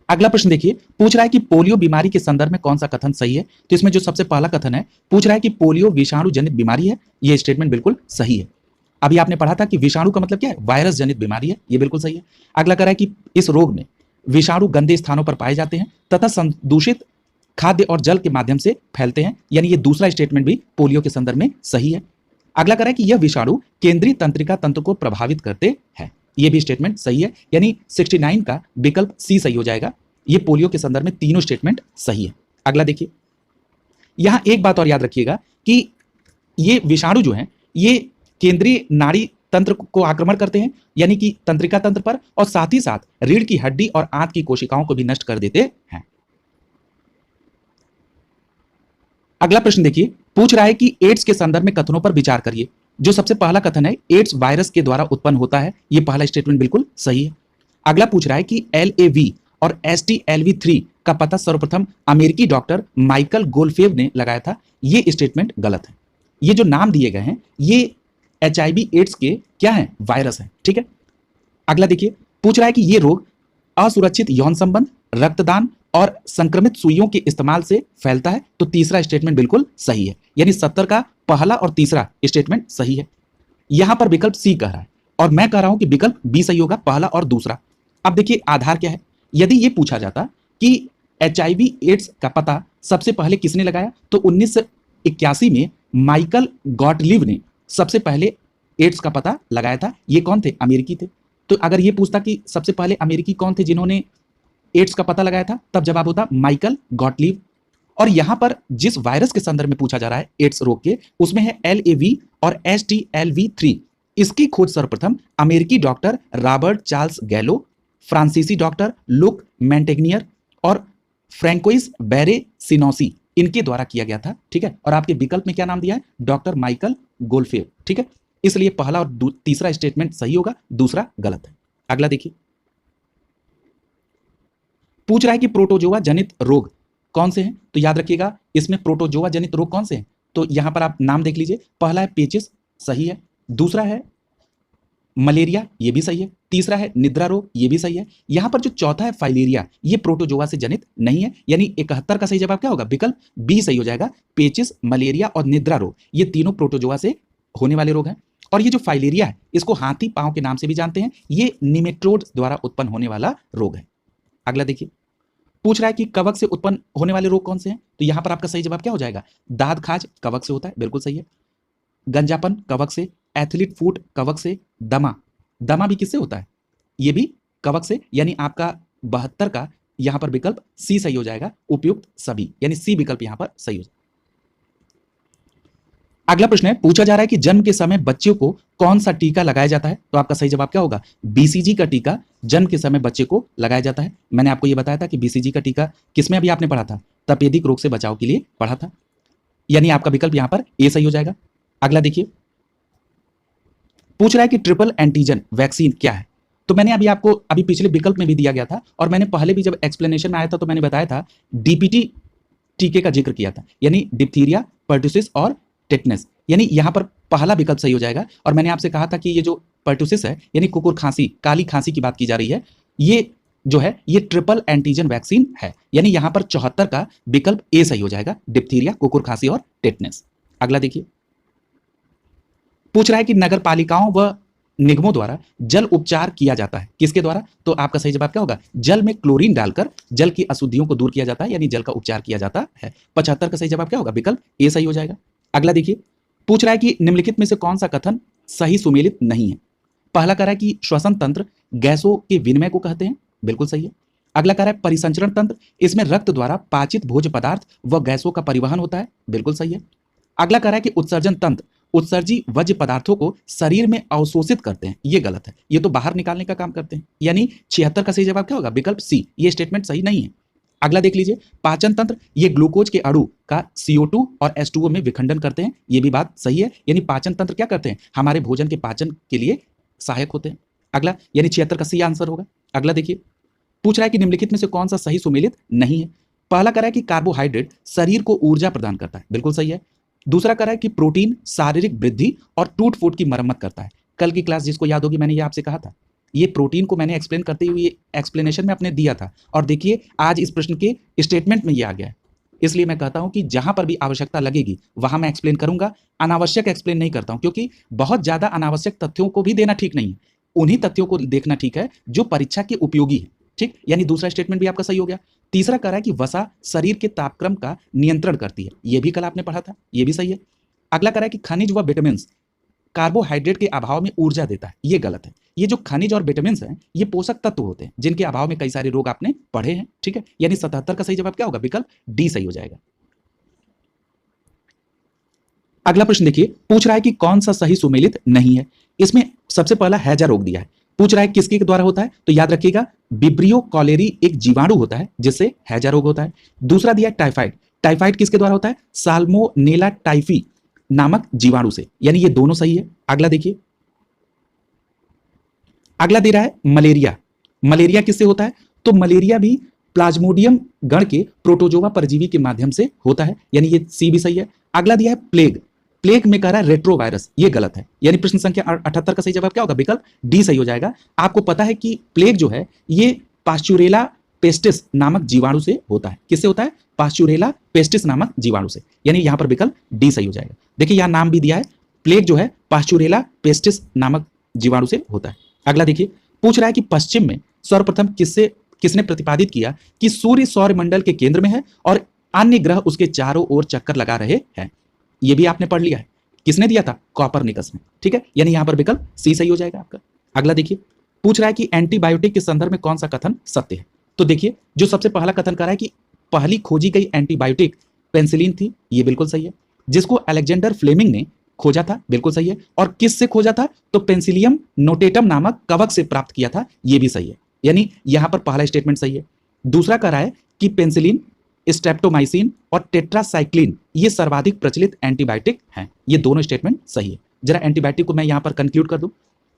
अगला प्रश्न देखिए, पूछ रहा है कि पोलियो बीमारी के संदर्भ में कौन सा कथन सही है। तो इसमें जो सबसे पहला कथन है, पूछ रहा है कि पोलियो विषाणु जनित बीमारी है। यह स्टेटमेंट बिल्कुल सही है। अभी आपने पढ़ा था कि विषाणु का मतलब क्या है? वायरस जनित बीमारी है, यह बिल्कुल सही है। अगला कह रहा है कि इस रोग में विषाणु गंदे स्थानों पर पाए जाते हैं तथा संदूषित खाद्य और जल के माध्यम से फैलते हैं, यानी ये दूसरा स्टेटमेंट भी पोलियो के संदर्भ में सही है। अगला कह रहा है कि यह विषाणु केंद्रीय तंत्रिका तंत्र को प्रभावित करते हैं, यह भी स्टेटमेंट सही है। यानी 69 का विकल्प सी सही हो जाएगा। ये पोलियो के संदर्भ में तीनों स्टेटमेंट सही है। अगला देखिए, यहां एक बात और याद रखिएगा कि ये विषाणु जो है ये केंद्रीय नाड़ी तंत्र को आक्रमण करते हैं, यानी कि तंत्रिका तंत्र पर, और साथ ही साथ रीढ़ की हड्डी और आंत की कोशिकाओं को भी नष्ट कर देते हैं। अगला प्रश्न देखिए, पूछ रहा है कि एड्स के संदर्भ में कथनों पर विचार करिए। जो सबसे पहला कथन है, एड्स वायरस के द्वारा उत्पन्न होता है, यह पहला स्टेटमेंट बिल्कुल सही है। अगला पूछ रहा है कि LAV और STLV3 का पता सर्वप्रथम अमेरिकी डॉक्टर माइकल गोल्फेव ने लगाया था, यह स्टेटमेंट गलत है। ये जो नाम दिए गए हैं ये HIV एड्स के क्या है? वायरस है। ठीक है, अगला देखिए, पूछ रहा है कि ये रोग असुरक्षित यौन संबंध, रक्तदान और संक्रमित सुइयों के इस्तेमाल से फैलता है। तो तीसरा स्टेटमेंट बिल्कुल सही है, यानी 70 का पहला और तीसरा स्टेटमेंट सही है। यहां पर विकल्प सी कह रहा है और मैं कह रहा हूं कि विकल्प बी सही होगा, पहला और दूसरा। अब देखिए आधार क्या है। यदि यह पूछा जाता कि HIV एड्स का पता सबसे पहले किसने लगाया, तो 1981 में माइकल गॉटलिव ने सबसे पहले एड्स का पता लगाया था। ये कौन थे? अमेरिकी थे। तो अगर ये पूछता कि सबसे पहले अमेरिकी कौन थे जिन्होंने एड्स का पता लगाया था, तब जवाब होता माइकल गॉटलिव। और यहां पर जिस वायरस के संदर्भ में पूछा जा रहा है एड्स रोग के, उसमें है LAV और STLV3। इसकी खोज सर्वप्रथम अमेरिकी डॉक्टर रॉबर्ट चार्ल्स गैलो, फ्रांसीसी डॉक्टर लुक मैंटेग्नियर और फ्रैंकोइस बेरे सिनोसी, इनके द्वारा किया गया था। ठीक है, और आपके विकल्प में क्या नाम दिया है? Doctor Michael Golfev. ठीक है, इसलिए पहला और तीसरा स्टेटमेंट सही होगा, दूसरा गलत है। अगला देखिए, पूछ रहा है कि प्रोटोजोआ जनित रोग कौन से हैं। तो याद रखिएगा इसमें प्रोटोजोआ जनित रोग कौन से हैं, तो यहां पर आप नाम देख लीजिए। पहला है पेचिस, सही है। दूसरा है मलेरिया, ये भी सही है। तीसरा है निद्रा रोग, ये भी सही है। यहां पर जो चौथा है फाइलेरिया, ये प्रोटोजोआ से जनित नहीं है, यानी 71 का सही जवाब क्या होगा? विकल्प बी सही हो जाएगा। पेचिस, मलेरिया और निद्रा रोग ये तीनों प्रोटोजोआ से होने वाले रोग हैं। और ये जो फाइलेरिया है इसको हाथी पांव के नाम से भी जानते हैं। ये निमेटोड्स द्वारा उत्पन्न होने वाला रोग है। अगला देखिए, पूछ रहा है कि कवक से उत्पन्न होने वाले रोग कौन से हैं? तो यहां पर आपका सही जवाब क्या हो जाएगा? दाद खाज कवक से होता है, बिल्कुल सही है। गंजापन कवक से, एथलीट फूट कवक से, दमा, दमा भी किससे होता है? ये भी कवक से, यानी आपका 72 का यहां पर विकल्प सी सही हो जाएगा। उपयुक्त सभी, यानी सी विकल्प यहां पर सही हो जाएगा। अगला प्रश्न है, पूछा जा रहा है कि जन्म के समय बच्चे को कौन सा टीका लगाया जाता है? तो आपका सही जवाब क्या होगा? बीसीजी का टीका जन्म के समय बच्चे को लगाया जाता है। मैंने आपको यह बताया था कि बीसीजी का टीका किसमें अभी आपने पढ़ा था? तपेदिक रोग से बचाव के लिए पढ़ा था, यानी आपका विकल्प यहां पर ए सही हो जाएगा। अगला देखिए, पूछ रहा है कि ट्रिपल एंटीजन वैक्सीन क्या है? तो मैंने अभी आपको अभी पिछले विकल्प में भी दिया गया था, और मैंने पहले भी जब एक्सप्लेनेशन में आया था तो मैंने बताया था डीपीटी टीके का जिक्र किया था, यानी डिप्थीरिया, पर्टुसिस और टेटनस, यानी यहां पर पहला विकल्प सही हो जाएगा। और मैंने आपसे कहा था कि ये जो पर्टुसिस है, यानी कुकुर खांसी, काली खांसी की बात की जा रही है, ये जो है ये ट्रिपल एंटीजन वैक्सीन है, यानी यहां पर 74 का विकल्प ए सही हो जाएगा। डिप्थीरिया, कुकुर खांसी और टेटनस। अगला देखिए, पूछ रहा है कि नगर पालिकाओं व निगमों द्वारा जल उपचार किया जाता है, किसके द्वारा? तो आपका सही जवाब क्या होगा? जल में क्लोरीन डालकर जल की अशुद्धियों को दूर किया जाता है, यानी जल का उपचार किया जाता है। 75 का सही जवाब क्या होगा? विकल्प ए सही हो जाएगा। अगला देखिए, पूछ रहा है कि निम्नलिखित में से कौन सा कथन सही सुमेलित नहीं है? पहला कह रहा है कि श्वसन तंत्र गैसों के विनिमय को कहते हैं, बिल्कुल सही है। अगला कह रहा है परिसंचरण तंत्र, इसमें रक्त द्वारा पाचित भोज्य पदार्थ व गैसों का परिवहन होता है, बिल्कुल सही है। अगला कह रहा है कि उत्सर्जन तंत्र उत्सर्जी वज्र पदार्थों को शरीर में अवशोषित करते हैं, ये गलत है, ये तो बाहर निकालने का काम करते हैं, यानी 76 का सही जवाब क्या होगा? विकल्प सी, ये स्टेटमेंट सही नहीं है। अगला देख लीजिए, पाचन तंत्र ये ग्लूकोज के अणु का CO2 और H2O में विखंडन करते हैं, ये भी बात सही है, यानी पाचन तंत्र क्या करते हैं? हमारे भोजन के पाचन के लिए सहायक होते हैं। अगला, यानी 76 का सी आंसर होगा। अगला देखिए, पूछ रहा है कि निम्नलिखित में से कौन सा सही सुमेलित नहीं है? पहला कह रहा है कि कार्बोहाइड्रेट शरीर को ऊर्जा प्रदान करता है, बिल्कुल सही है। दूसरा कह रहा है कि प्रोटीन शारीरिक वृद्धि और टूट फूट की मरम्मत करता है। कल की क्लास जिसको याद होगी, मैंने ये आपसे कहा था, ये प्रोटीन को मैंने एक्सप्लेन करते हुए एक्सप्लेनेशन में अपने दिया था, और देखिए आज इस प्रश्न के स्टेटमेंट में ये आ गया है। इसलिए मैं कहता हूं कि जहां पर भी आवश्यकता लगेगी वहां मैं एक्सप्लेन करूंगा, अनावश्यक एक्सप्लेन नहीं करता हूं, क्योंकि बहुत ज्यादा अनावश्यक तथ्यों को भी देना ठीक नहीं है। उन्हीं तथ्यों को देखना ठीक है जो परीक्षा के उपयोगी है। ठीक, यानी दूसरा स्टेटमेंट भी आपका सही हो गया। तीसरा कह रहा है कि वसा शरीर के तापक्रम का नियंत्रण करती है, यह भी कल आपने पढ़ा था, यह भी सही है। अगला कह रहा है कि खनिज व विटामिन कार्बोहाइड्रेट के अभाव में ऊर्जा देता है, ये गलत है। ये जो खनिज और विटामिन हैं ये पोषक तत्व होते हैं जिनके अभाव में कई सारे रोग आपने पढ़े हैं। ठीक है, यानी 77 का सही जवाब क्या होगा? विकल्प डी सही हो जाएगा। अगला प्रश्न देखिए, पूछ रहा है कि कौन सा सही सुमेलित नहीं है? इसमें सबसे पहला हैजा रोग दिया है, पूछ रहा है किसके द्वारा होता है? तो याद रखिएगा, विब्रियो कॉलेरी एक जीवाणु होता है जिससे हैजा रोग होता है। दूसरा दिया टाइफाइड, टाइफाइड किसके द्वारा होता है? साल्मोनेला टाइफी नामक जीवाणु से, यानी ये दोनों सही है। अगला देखिए, अगला दे रहा है मलेरिया, मलेरिया किससे होता है? तो मलेरिया भी प्लाज्मोडियम गण के प्रोटोजोआ परजीवी के माध्यम से होता है, यानी ये सी भी सही है। अगला दिया है प्लेग, प्लेग में कह रहा है रेट्रोवायरस, ये गलत है, यानी प्रश्न संख्या 78 का सही जवाब क्या होगा? विकल्प डी सही हो जाएगा। आपको पता है कि प्लेग जो है ये पास्चुरेला पेस्टिस नामक जीवाणु से होता है, किससे होता है? पास्चुरेला पेस्टिस नामक जीवाणु से, यानी यहां पर विकल्प डी सही हो जाएगा। देखिए यहां नाम भी दिया है, प्लेग जो है पास्चुरेला पेस्टिस नामक जीवाणु से होता है। अगला देखिए, पूछ रहा है कि पश्चिम में सर्वप्रथम किसने प्रतिपादित किया कि सूर्य सौरमंडल के केंद्र में है और अन्य ग्रह उसके चारों ओर चक्कर लगा रहे हैं? यह भी आपने पढ़ लिया है, किसने दिया था? कॉपरनिकस ने। ठीक है, यानी यहां पर विकल्प सी सही हो जाएगा आपका। अगला देखिए, पूछ रहा है कि एंटीबायोटिक के संदर्भ में कौन सा कथन सत्य है? तो देखिए, जो सबसे पहला कथन कर रहा है कि पहली खोजी गई एंटीबायोटिक पेनिसिलिन थी, ये बिल्कुल सही है। जिसको अलेक्जेंडर फ्लेमिंग ने खोजा था, बिल्कुल सही है। और किस से खोजा था? तो पेनिसिलियम नोटेटम नामक कवक से प्राप्त किया था, ये भी सही है, यानी यहां पर पहला स्टेटमेंट सही है। दूसरा कह रहा है कि पेनिसिलिन, स्ट्रेप्टोमाइसिन और टेट्रासाइक्लिन ये सर्वाधिक प्रचलित एंटीबायोटिक हैं, ये दोनों स्टेटमेंट सही है। जरा एंटीबायोटिक को मैं यहां पर कंक्लूड कर दूं।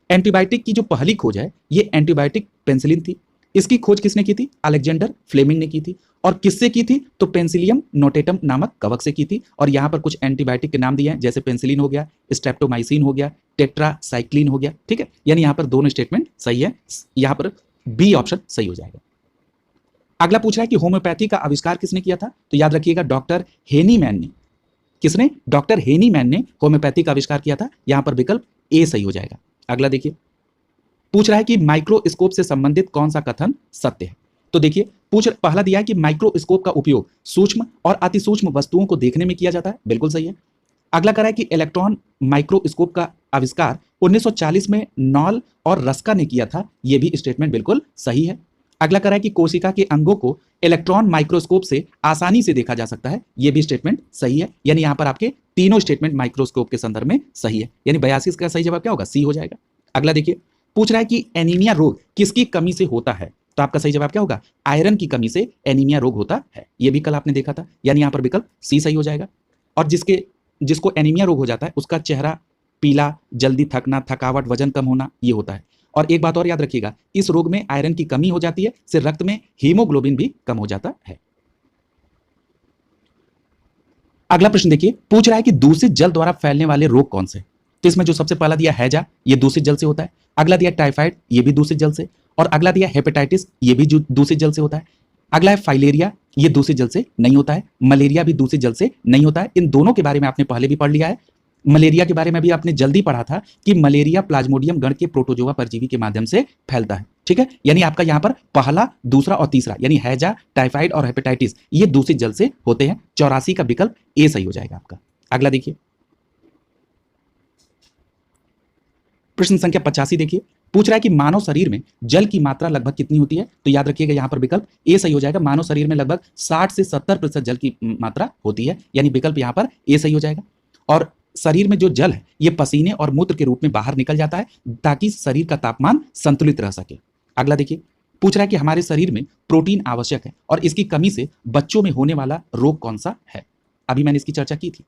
एंटीबायोटिक की जो पहली खोज है ये एंटीबायोटिक पेनिसिलिन थी, इसकी खोज किसने की थी? अलेक्जेंडर फ्लेमिंग ने की थी। और किससे की थी? तो पेंसिलियम नोटेटम नामक कवक से की थी। और यहां पर कुछ एंटीबायोटिक के नाम दिए हैं, जैसे पेंसिलिन हो गया, स्ट्रेप्टोमाइसिन हो गया, टेट्रासाइक्लिन हो गया। ठीक है, यानी यहां पर दोनों स्टेटमेंट सही है, यहां पर बी ऑप्शन सही हो जाएगा। अगला पूछ रहा है कि होम्योपैथी का आविष्कार किसने किया था? तो याद रखिएगा डॉक्टर हेनीमैन ने। किसने? डॉक्टर हेनीमैन ने होम्योपैथी का आविष्कार किया था। यहां पर विकल्प ए सही हो जाएगा। अगला देखिए, पूछ रहा है कि माइक्रोस्कोप से संबंधित कौन सा कथन सत्य है? तो देखिए, पहला दिया है कि माइक्रोस्कोप का उपयोग सूक्ष्म और अति सूक्ष्म वस्तुओं को देखने में किया जाता है, बिल्कुल सही है। अगला कह रहा है कि इलेक्ट्रॉन माइक्रोस्कोप का आविष्कार 1940 में नॉल और रस्का ने किया था, यह भी स्टेटमेंट बिल्कुल सही है। अगला कह रहा है कि कोशिका के अंगों को इलेक्ट्रॉन माइक्रोस्कोप से आसानी से देखा जा सकता है, यह भी स्टेटमेंट सही है। यानी यहां पर आपके तीनों स्टेटमेंट माइक्रोस्कोप के संदर्भ में सही है, यानी 82 का सही जवाब क्या होगा? सी हो जाएगा। अगला देखिए, पूछ रहा है कि एनीमिया रोग किसकी कमी से होता है? तो आपका सही जवाब क्या होगा? आयरन की कमी से एनीमिया रोग होता है, यह भी कल आपने देखा था, यानी यहां पर विकल्प सी सही हो जाएगा। और जिसको एनीमिया रोग हो जाता है उसका चेहरा पीला, जल्दी थकना, थकावट, वजन कम होना, ये होता है। और एक बात और याद रखिएगा, इस रोग में आयरन की कमी हो जाती है, से रक्त में हीमोग्लोबिन भी कम हो जाता है। अगला प्रश्न देखिए, पूछ रहा है कि दूषित जल द्वारा फैलने वाले रोग कौन से? तो इसमें जो सबसे पहला दिया हैजा, ये दूषित जल से होता है। अगला दिया टाइफाइड, ये भी दूषित जल से। और अगला दिया हेपेटाइटिस, ये भी दूषित जल से होता है। अगला है फाइलेरिया, ये दूषित जल से नहीं होता है। मलेरिया भी दूषित जल से नहीं होता है। इन दोनों के बारे में आपने पहले भी पढ़ लिया है। मलेरिया के बारे में भी आपने जल्दी पढ़ा था कि मलेरिया प्लाज्मोडियम गण के प्रोटोजोआ परजीवी के माध्यम से फैलता है। ठीक है, यानी आपका यहां पर पहला, दूसरा और तीसरा, यानी हैजा, टाइफाइड और हेपेटाइटिस, ये दूषित जल से होते हैं। 84 का विकल्प ए सही हो जाएगा आपका। अगला देखिए, प्रश्न संख्या 85 देखिए, पूछ रहा है कि मानव शरीर में जल की मात्रा लगभग कितनी होती है? तो याद रखिएगा यहां पर विकल्प ए सही हो जाएगा। मानव शरीर में लगभग 60 से 70% जल की मात्रा होती है, यानी विकल्प यहां पर ए सही हो जाएगा। और शरीर में जो जल है ये पसीने और मूत्र के रूप में बाहर निकल जाता है ताकि शरीर का तापमान संतुलित रह सके। अगला देखिए, पूछ रहा है कि हमारे शरीर में प्रोटीन आवश्यक है और इसकी कमी से बच्चों में होने वाला रोग कौन सा है? अभी मैंने इसकी चर्चा की थी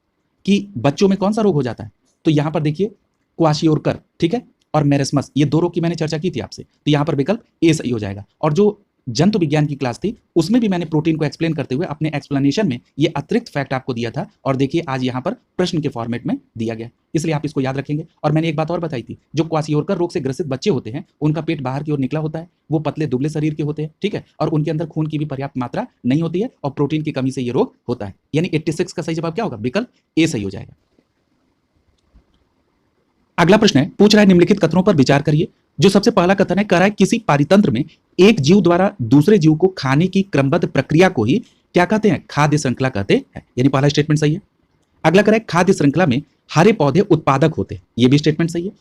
कि बच्चों में कौन सा रोग हो जाता है। तो यहां पर देखिए, क्वाशियोरकर, ठीक है, और मेरेस्मस, ये दो रोग की मैंने चर्चा की थी आपसे, तो यहां पर विकल्प ए सही हो जाएगा। और जो जंतु विज्ञान की क्लास थी उसमें भी मैंने प्रोटीन को एक्सप्लेन करते हुए अपने एक्सप्लेनेशन में ये अतिरिक्त फैक्ट आपको दिया था, और देखिए आज यहाँ पर प्रश्न के फॉर्मेट में दिया गया, इसलिए आप इसको याद रखेंगे। और मैंने एक बात और बताई थी, जो क्वाशियोरकर रोग से ग्रसित बच्चे होते हैं उनका पेट बाहर की ओर निकला होता है, वो पतले दुबले शरीर के होते हैं, ठीक है, और उनके अंदर खून की भी पर्याप्त मात्रा नहीं होती है और प्रोटीन की कमी से ये रोग होता है। यानी 86 का सही जवाब क्या होगा? विकल्प ए सही हो जाएगा। अगला प्रश्न है, पूछ रहा है निम्नलिखित कथनों पर विचार करिए। जो सबसे पहला कथन है, कह रहा है किसी पारितंत्र में एक जीव द्वारा दूसरे जीव को खाने की क्रमबद्ध प्रक्रिया को ही क्या कहते हैं? खाद्य श्रृंखला कहते हैं, यानी पहला स्टेटमेंट सही है। अगला कह रहा है खाद्य श्रृंखला में हरे पौधे उत्पादक होते हैं, यह भी स्टेटमेंट सही है।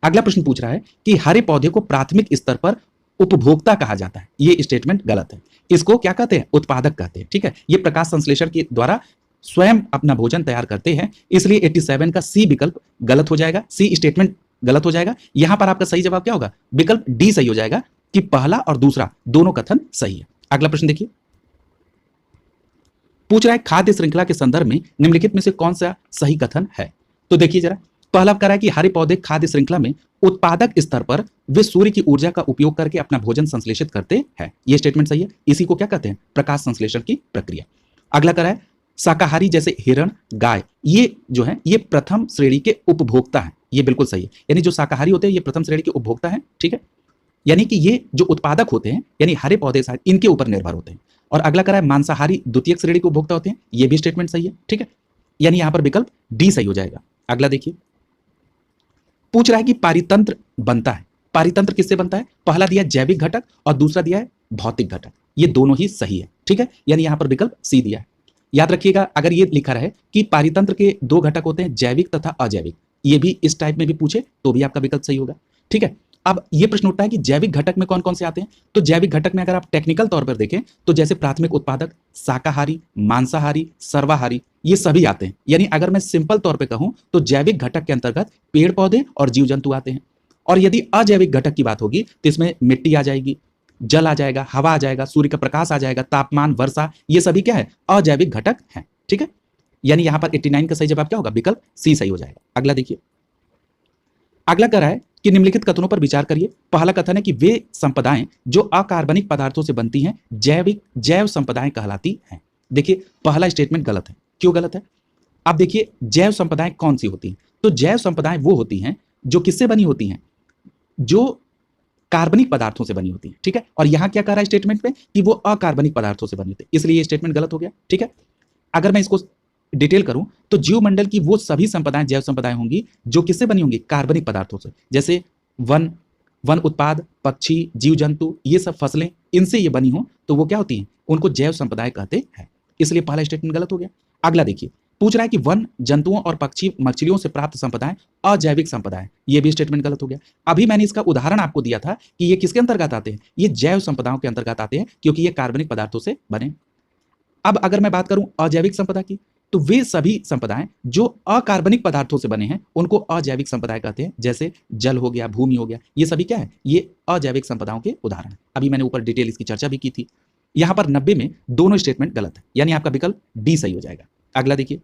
अगला प्रश्न पूछ रहा है कि हरे पौधे को प्राथमिक स्तर पर उपभोक्ता कहा जाता है, यह स्टेटमेंट गलत है। इसको क्या कहते हैं? उत्पादक कहते हैं, ठीक है। यह प्रकाश संश्लेषण के द्वारा स्वयं अपना भोजन तैयार करते हैं, इसलिए 87 का सी विकल्प गलत हो जाएगा, सी स्टेटमेंट गलत हो जाएगा। यहां पर आपका सही जवाब क्या होगा? विकल्प डी सही हो जाएगा कि पहला और दूसरा दोनों कथन सही है। अगला प्रश्न देखिए, पूछ रहा है खाद्य श्रृंखला के संदर्भ में निम्नलिखित में से कौन सा सही कथन है? तो देखिए जरा, पहला कह रहा है कि हरे पौधे खाद्य श्रृंखला में उत्पादक स्तर पर वे सूर्य की ऊर्जा का उपयोग करके अपना भोजन संश्लेषित करते हैं, यह स्टेटमेंट सही है। इसी को क्या कहते हैं? प्रकाश संश्लेषण की प्रक्रिया। अगला कह रहा है शाकाहारी जैसे हिरण, गाय, ये जो है ये प्रथम श्रेणी के उपभोक्ता हैं, ये बिल्कुल सही है। यानी जो शाकाहारी होते हैं ये प्रथम श्रेणी के उपभोक्ता हैं, ठीक है। यानी कि ये जो उत्पादक होते हैं, यानी हरे पौधे इनके ऊपर निर्भर होते हैं। और अगला कह रहा है मांसाहारी द्वितीय श्रेणी के उपभोक्ता होते हैं, ये भी स्टेटमेंट सही है, ठीक है। यानी यहां पर विकल्प डी सही हो जाएगा। अगला देखिए, पूछ रहा है कि पारितंत्र बनता है, पारितंत्र किससे बनता है? पहला दिया जैविक घटक और दूसरा दिया है भौतिक घटक, ये दोनों ही सही है, ठीक है। यानी यहां पर विकल्प सी दिया है। याद रखिएगा, अगर ये लिखा रहे कि पारितंत्र के दो घटक होते हैं, जैविक तथा अजैविक, ये भी इस टाइप में भी पूछे तो भी आपका विकल्प सही होगा, ठीक है। अब ये प्रश्न उठता है कि जैविक घटक में कौन कौन से आते हैं? तो जैविक घटक में अगर आप टेक्निकल तौर पर देखें तो जैसे प्राथमिक उत्पादक, शाकाहारी, मांसाहारी, सर्वाहारी, ये सभी आते हैं। यानी अगर मैं सिंपल तौर पर कहूं तो जैविक घटक के अंतर्गत पेड़ पौधे और जीव जंतु आते हैं। और यदि अजैविक घटक की बात होगी तो इसमें मिट्टी आ जाएगी, जल आ जाएगा, हवा आ जाएगा, सूर्य का प्रकाश आ जाएगा, तापमान, वर्षा, ये सभी क्या है? अजैविक घटक हैं, ठीक है। यानी यहां पर 89 का सही जवाब क्या होगा? विकल्प सी सही हो जाएगा। अगला देखिए, अगला कह रहा है कि निम्नलिखित कथनों पर विचार करिए। पहला कथन है कि वे संपदाएं जो अकार्बनिक पदार्थों से बनती हैं जैव संपदाएं कहलाती हैं। देखिए पहला स्टेटमेंट गलत है। क्यों गलत है? आप देखिए जैव संपदाएं कौन सी होती हैं? तो जैव संपदाएं वो होती हैं जो किससे बनी होती हैं? जो कार्बनिक पदार्थों से बनी होती है। ठीक है, और यहां क्या कह रहा है स्टेटमेंट में कि वो अकार्बनिक पदार्थों से बनी होती है, इसलिए ये स्टेटमेंट गलत हो गया। ठीक है, अगर मैं इसको डिटेल करूं तो जीवमंडल की वो सभी संपदाएं जैव संपदाएं होंगी जो किससे बनी होंगी? कार्बनिक पदार्थों से। जैसे वन वन उत्पाद, पक्षी, जीव जंतु, ये सब फसलें, इनसे ये बनी हो तो वो क्या होती हैं? उनको जैव संपदाएं कहते हैं। इसलिए पहला स्टेटमेंट गलत हो गया। अगला देखिए, पूछ रहा है कि वन जंतुओं और पक्षी मछलियों से प्राप्त संपदाएं अजैविक संपदाएं। ये भी स्टेटमेंट गलत हो गया। अभी मैंने इसका उदाहरण आपको दिया था कि ये किसके अंतर्गत आते हैं? ये जैव संपदाओं के अंतर्गत आते हैं क्योंकि ये कार्बनिक पदार्थों से बने। अब अगर मैं बात करूं अजैविक संपदा की, तो वे सभी संपदाएं जो अकार्बनिक पदार्थों से बने हैं उनको अजैविक संपदाएं कहते हैं। जैसे जल हो गया, भूमि हो गया, ये सभी क्या है? ये अजैविक संपदाओं के उदाहरण हैं। अभी मैंने ऊपर डिटेल इसकी चर्चा भी की थी। यहां पर 90 में दोनों स्टेटमेंट गलत है, यानी आपका विकल्प डी सही हो जाएगा। अगला देखिए,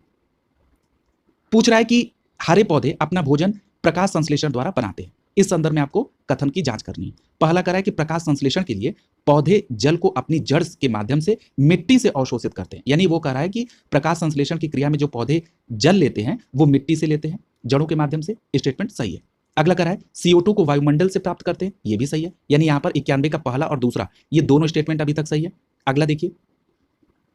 पूछ रहा है कि हरे पौधे अपना भोजन प्रकाश संश्लेषण द्वारा बनाते हैं। इस संदर्भ में आपको कथन की जांच करनी है। पहला कह रहा है कि प्रकाश संश्लेषण के लिए पौधे जल को अपनी जड़ के माध्यम से मिट्टी से अवशोषित करते हैं। यानी वो कह रहा है कि प्रकाश संश्लेषण की क्रिया में जो पौधे जल लेते हैं वो मिट्टी से लेते हैं, जड़ों के माध्यम से। स्टेटमेंट सही है। अगला कह रहा है CO2 को वायुमंडल से प्राप्त करते हैं। ये भी सही है। यानी यहाँ पर 91 का पहला और दूसरा, ये दोनों स्टेटमेंट अभी तक सही है। अगला देखिए,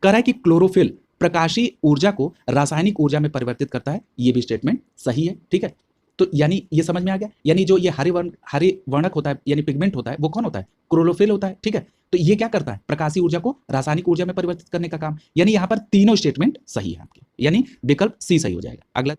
कह रहा है कि क्लोरोफिल प्रकाशीय ऊर्जा को रासायनिक ऊर्जा में परिवर्तित करता है। ये भी स्टेटमेंट सही है। ठीक है, तो यानी ये समझ में आ गया। यानी जो ये हरे वर्णक होता है, यानी पिगमेंट होता है, वो कौन होता है? क्लोरोफिल होता है। ठीक है, तो ये क्या करता है? प्रकाशीय ऊर्जा को रासायनिक ऊर्जा में परिवर्तित करने का काम। यानी यहाँ पर तीनों स्टेटमेंट सही है आपके, यानी विकल्प सी सही हो जाएगा।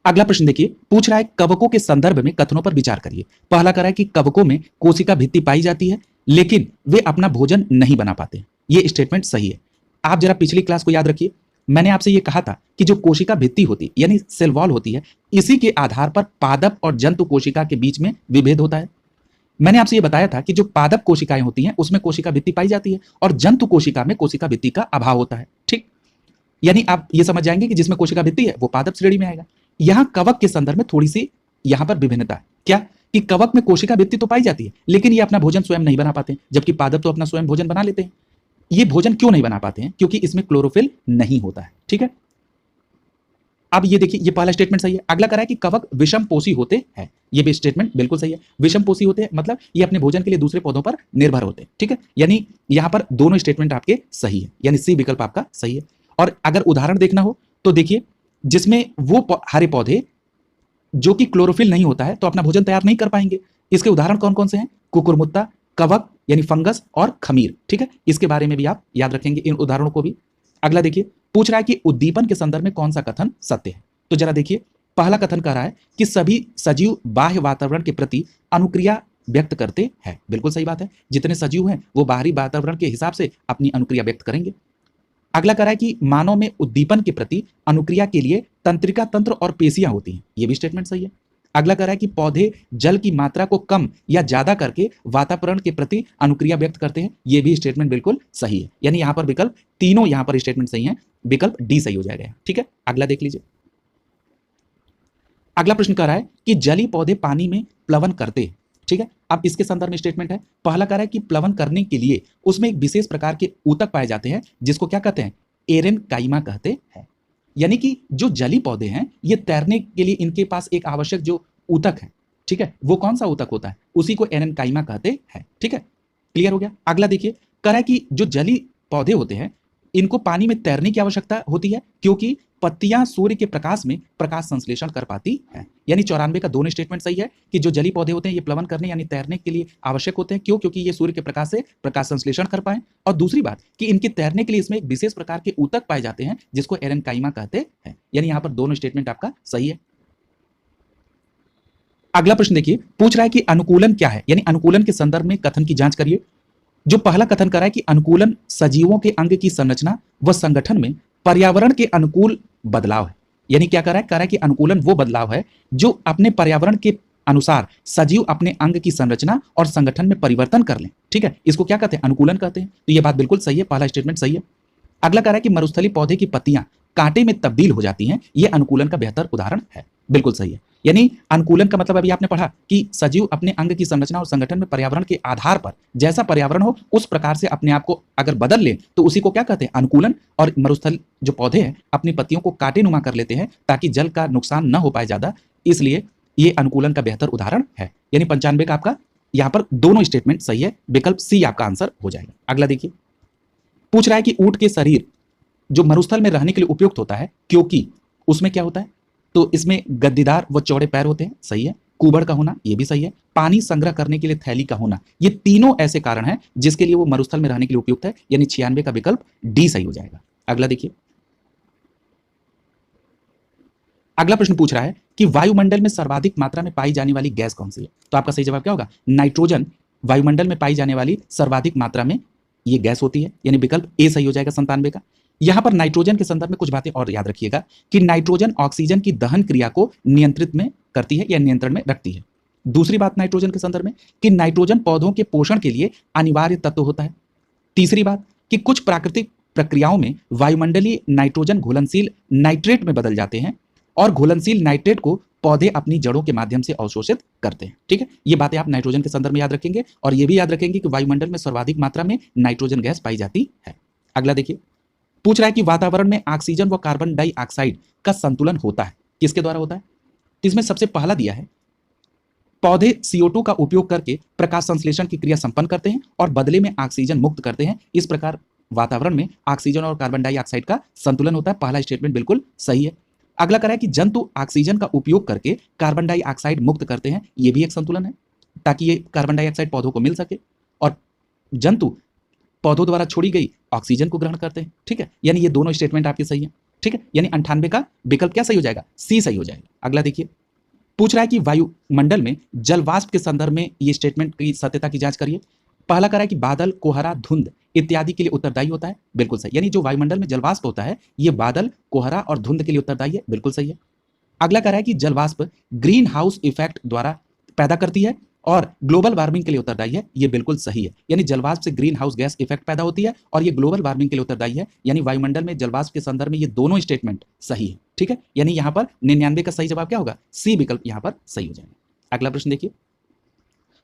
अगला प्रश्न देखिए, पूछ रहा है कवकों के संदर्भ में कथनों पर विचार करिए। पहला कह रहा है कि कवकों में कोशिका भित्ति पाई जाती है लेकिन वे अपना भोजन नहीं बना पाते। ये स्टेटमेंट सही है। आप जरा पिछली क्लास को याद रखिए, मैंने आपसे ये कहा था कि जो कोशिका भित्ति होती है यानी सेल वॉल होती है, इसी के आधार पर पादप और जंतु कोशिका के बीच में विभेद होता है। मैंने आपसे ये बताया था कि जो पादप कोशिकाएं होती हैं उसमें कोशिका भित्ति पाई जाती है और जंतु कोशिका में कोशिका भित्ति का अभाव होता है। ठीक, यानी आप ये समझ जाएंगे कि जिसमें कोशिका भित्ति है वो पादप श्रेणी में आएगा। यहां कवक के संदर्भ में थोड़ी सी यहां पर विभिन्नता है। क्या? कि कवक में कोशिका भित्ति तो पाई जाती है लेकिन ये अपना भोजन स्वयं नहीं बना पाते, जबकि पादप तो अपना स्वयं भोजन बना लेते हैं। ये भोजन क्यों नहीं बना पाते हैं? क्योंकि इसमें क्लोरोफिल नहीं होता है। ठीक है, अब ये देखिए, ये पहला स्टेटमेंट सही है। अगला कह रहा है कि कवक विषम पोषी होते हैं। ये भी स्टेटमेंट बिल्कुल सही है। विषम पोषी होते हैं मतलब ये अपने भोजन के लिए दूसरे पौधों पर निर्भर होते हैं। ठीक है, यानी यहां पर दोनों स्टेटमेंट आपके सही है, यानी सी विकल्प आपका सही है। और अगर उदाहरण देखना हो तो देखिए, जिसमें वो हरे पौधे जो कि क्लोरोफिल नहीं होता है तो अपना भोजन तैयार नहीं कर पाएंगे। इसके उदाहरण कौन कौन से हैं? कुकुरमुत्ता, कवक यानी फंगस और खमीर। ठीक है, इसके बारे में भी आप याद रखेंगे इन उदाहरणों को भी। अगला देखिए, पूछ रहा है कि उद्दीपन के संदर्भ में कौन सा कथन सत्य है। तो जरा देखिए, पहला कथन कह रहा है कि सभी सजीव बाह्य वातावरण के प्रति अनुक्रिया व्यक्त करते हैं। बिल्कुल सही बात है। जितने सजीव हैं वो बाहरी वातावरण के हिसाब से अपनी अनुक्रिया व्यक्त करेंगे। अगला कह रहा है कि मानव में उद्दीपन के प्रति अनुक्रिया के लिए तंत्रिका तंत्र और पेशियां होती हैं। ये भी स्टेटमेंट सही है। अगला कह रहा है कि पौधे जल की मात्रा को कम या ज्यादा करके वातावरण के प्रति अनुक्रिया व्यक्त करते हैं। ये भी स्टेटमेंट बिल्कुल सही है। यानी यहां पर विकल्प तीनों यहां पर स्टेटमेंट सही है, विकल्प डी सही हो जाएगा। ठीक है, अगला देख लीजिए। अगला प्रश्न कह रहा है कि जलीय पौधे पानी में प्लवन करते हैं। ठीक है, अब इसके संदर्भ में स्टेटमेंट है। पहला कह रहा है कि प्लवन करने के लिए उसमें एक विशेष प्रकार के ऊतक पाए जाते हैं जिसको क्या कहते हैं? एरेनकाइमा कहते हैं। यानी कि जो जलीय पौधे हैं ये तैरने के लिए इनके पास एक आवश्यक जो ऊतक है, ठीक है, वो कौन सा ऊतक होता है? उसी को एरेनकाइमा कहते हैं। ठीक है, क्लियर हो गया। अगला देखिए, कह रहा है कि जो जलीय पौधे होते हैं इनको पानी में तैरने की आवश्यकता होती है क्योंकि पत्तियां सूर्य के प्रकाश में प्रकाश संश्लेषण कर पाती हैं। यानी 94 का दोनों स्टेटमेंट सही है कि जो जलीय पौधे होते हैं ये प्लवन करने यानी तैरने के लिए आवश्यक होते हैं। क्यों? क्योंकि ये सूर्य के प्रकाश से प्रकाश संश्लेषण कर पाए। और दूसरी बात कि इनके तैरने के लिए इसमें एक विशेष प्रकार के ऊतक पाए जाते हैं जिसको एरेनकाइमा कहते हैं। यानी यहाँ पर दोनों स्टेटमेंट आपका सही है। अगला प्रश्न देखिए, पूछ रहा है कि अनुकूलन क्या है, यानी अनुकूलन के संदर्भ में कथन की जांच करिए। जो पहला कथन कर रहा है कि अनुकूलन सजीवों के अंग की संरचना व संगठन में पर्यावरण के अनुकूल बदलाव है। यानी क्या कर रहा है? कह रहा है कि अनुकूलन वो बदलाव है जो अपने पर्यावरण के अनुसार सजीव अपने अंग की संरचना और संगठन में परिवर्तन कर लें। ठीक है, इसको क्या कहते हैं? अनुकूलन कहते हैं। तो ये बात बिल्कुल सही है, पहला स्टेटमेंट सही है। अगला कह रहा है कि मरुस्थलीय पौधे की पत्तियां कांटे में तब्दील हो जाती हैं, ये अनुकूलन का बेहतर उदाहरण है। बिल्कुल सही है। यानी अनुकूलन का मतलब अभी आपने पढ़ा कि सजीव अपने अंग की संरचना और संगठन में पर्यावरण के आधार पर जैसा पर्यावरण हो उस प्रकार से अपने आप को अगर बदल ले तो उसी को क्या कहते हैं, अनुकूलन। और मरुस्थल जो पौधे हैं अपनी पत्तियों को कांटे नुमा कर लेते हैं ताकि जल का नुकसान न हो पाए ज्यादा, इसलिए ये अनुकूलन का बेहतर उदाहरण है। यानी 95 का आपका यहां पर दोनों स्टेटमेंट सही है, विकल्प सी आपका आंसर हो जाएगा। अगला देखिए, पूछ रहा है कि ऊंट के शरीर जो मरुस्थल में रहने के लिए उपयुक्त होता है क्योंकि उसमें क्या होता है, तो इसमें गद्दीदार व चौड़े पैर होते हैं, सही है। कुबड़ का होना, ये भी सही है। पानी संग्रह करने के लिए थैली का होना, ये तीनों ऐसे कारण हैं जिसके लिए वो मरुस्थल में रहने के लिए उपयुक्त है, यानी 96 का विकल्प डी सही हो जाएगा। अगला देखिए, अगला प्रश्न पूछ रहा है कि वायुमंडल में सर्वाधिक मात्रा में पाई जाने वाली गैस कौन सी है, तो आपका सही जवाब क्या होगा, नाइट्रोजन वायुमंडल में पाई जाने वाली सर्वाधिक मात्रा में ये गैस होती है, यानी विकल्प ए सही हो जाएगा 97 का। यहां पर नाइट्रोजन के संदर्भ में कुछ बातें और याद रखिएगा कि नाइट्रोजन ऑक्सीजन की दहन क्रिया को नियंत्रित में करती है या नियंत्रण में रखती है। दूसरी बात नाइट्रोजन के संदर्भ में कि नाइट्रोजन पौधों के पोषण के लिए अनिवार्य तत्व होता है। तीसरी बात कि कुछ प्राकृतिक प्रक्रियाओं में वायुमंडलीय नाइट्रोजन घुलनशील नाइट्रेट में बदल जाते हैं और घुलनशील नाइट्रेट को पौधे अपनी जड़ों के माध्यम से अवशोषित करते हैं। ठीक है, ये बातें आप नाइट्रोजन के संदर्भ में याद रखेंगे और ये भी याद रखेंगे कि वायुमंडल में सर्वाधिक मात्रा में नाइट्रोजन गैस पाई जाती है। अगला देखिए, पूछ रहा है कि वातावरण में ऑक्सीजन व कार्बन डाइऑक्साइड का संतुलन होता है, किसके द्वारा होता है, तो इसमें सबसे पहला दिया है पौधे CO2 का उपयोग करके प्रकाश संश्लेषण की क्रिया संपन्न करते हैं और बदले में ऑक्सीजन मुक्त करते हैं। इस प्रकार वातावरण में ऑक्सीजन और कार्बन डाइऑक्साइड का संतुलन होता है। पहला स्टेटमेंट बिल्कुल सही है। अगला कह रहा है कि जंतु ऑक्सीजन का उपयोग करके कार्बन डाइऑक्साइड मुक्त करते हैं, ये भी एक संतुलन है ताकि ये कार्बन डाइऑक्साइड पौधों को मिल सके और जंतु पौधों द्वारा छोड़ी गई ऑक्सीजन को ग्रहण करते हैं। ठीक है, यानी ये दोनों स्टेटमेंट आपके सही है। ठीक है, यानी 98 का विकल्प क्या सही हो जाएगा, सी सही हो जाएगा। अगला देखिए, पूछ रहा है कि वायुमंडल में जलवाष्प के संदर्भ में ये स्टेटमेंट की सत्यता की जांच करिए। पहला कह रहा है कि बादल, कोहरा, धुंध इत्यादि के लिए उत्तरदायी होता है, बिल्कुल सही। यानी जो वायुमंडल में जलवाष्प होता है ये बादल, कोहरा और धुंध के लिए उत्तरदायी है, बिल्कुल सही है। अगला कह रहा है कि जलवाष्प ग्रीन हाउस इफेक्ट द्वारा पैदा करती है और ग्लोबल वार्मिंग के लिए उत्तरदायी है, ये बिल्कुल सही है। यानी जलवाष्प से ग्रीन हाउस गैस इफेक्ट पैदा होती है और ये ग्लोबल वार्मिंग के लिए उत्तरदायी है, यानी वायुमंडल में जलवाष्प के संदर्भ में ये दोनों स्टेटमेंट सही है। ठीक है, यानी यहाँ पर 99 का सही जवाब क्या होगा, सी विकल्प यहाँ पर सही हो जाएगा। अगला प्रश्न देखिए,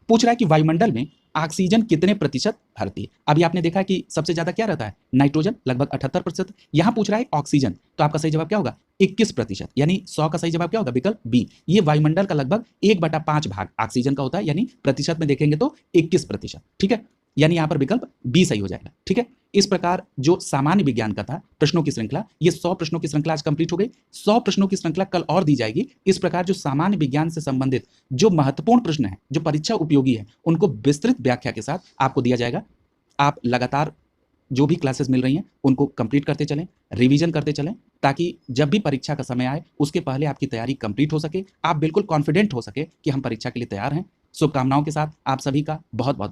पूछ रहा है कि वायुमंडल में ऑक्सीजन कितने प्रतिशत भरती है। अभी आपने देखा कि सबसे ज्यादा क्या रहता है, नाइट्रोजन लगभग 78%। यहां पूछ रहा है ऑक्सीजन, तो आपका सही जवाब क्या होगा, 21%। यानी 100 का सही जवाब क्या होगा, विकल्प बी। ये वायुमंडल का लगभग 1/5 भाग ऑक्सीजन का होता है, यानी प्रतिशत में देखेंगे तो 21%। ठीक है, यानी यहां पर विकल्प बी सही हो जाएगा। ठीक है, इस प्रकार जो सामान्य विज्ञान का था प्रश्नों की श्रृंखला, ये 100 प्रश्नों की श्रृंखला आज कंप्लीट हो गई। 100 प्रश्नों की श्रृंखला कल और दी जाएगी। इस प्रकार जो सामान्य विज्ञान से संबंधित जो महत्वपूर्ण प्रश्न है, जो परीक्षा उपयोगी है, उनको विस्तृत व्याख्या के साथ आपको दिया जाएगा। आप लगातार जो भी क्लासेस मिल रही हैं उनको कंप्लीट करते चलें, रिवीजन करते चलें, ताकि जब भी परीक्षा का समय आए उसके पहले आपकी तैयारी कंप्लीट हो सके, आप बिल्कुल कॉन्फिडेंट हो सके कि हम परीक्षा के लिए तैयार हैं। शुभकामनाओं के साथ आप सभी का बहुत बहुत धन्यवाद।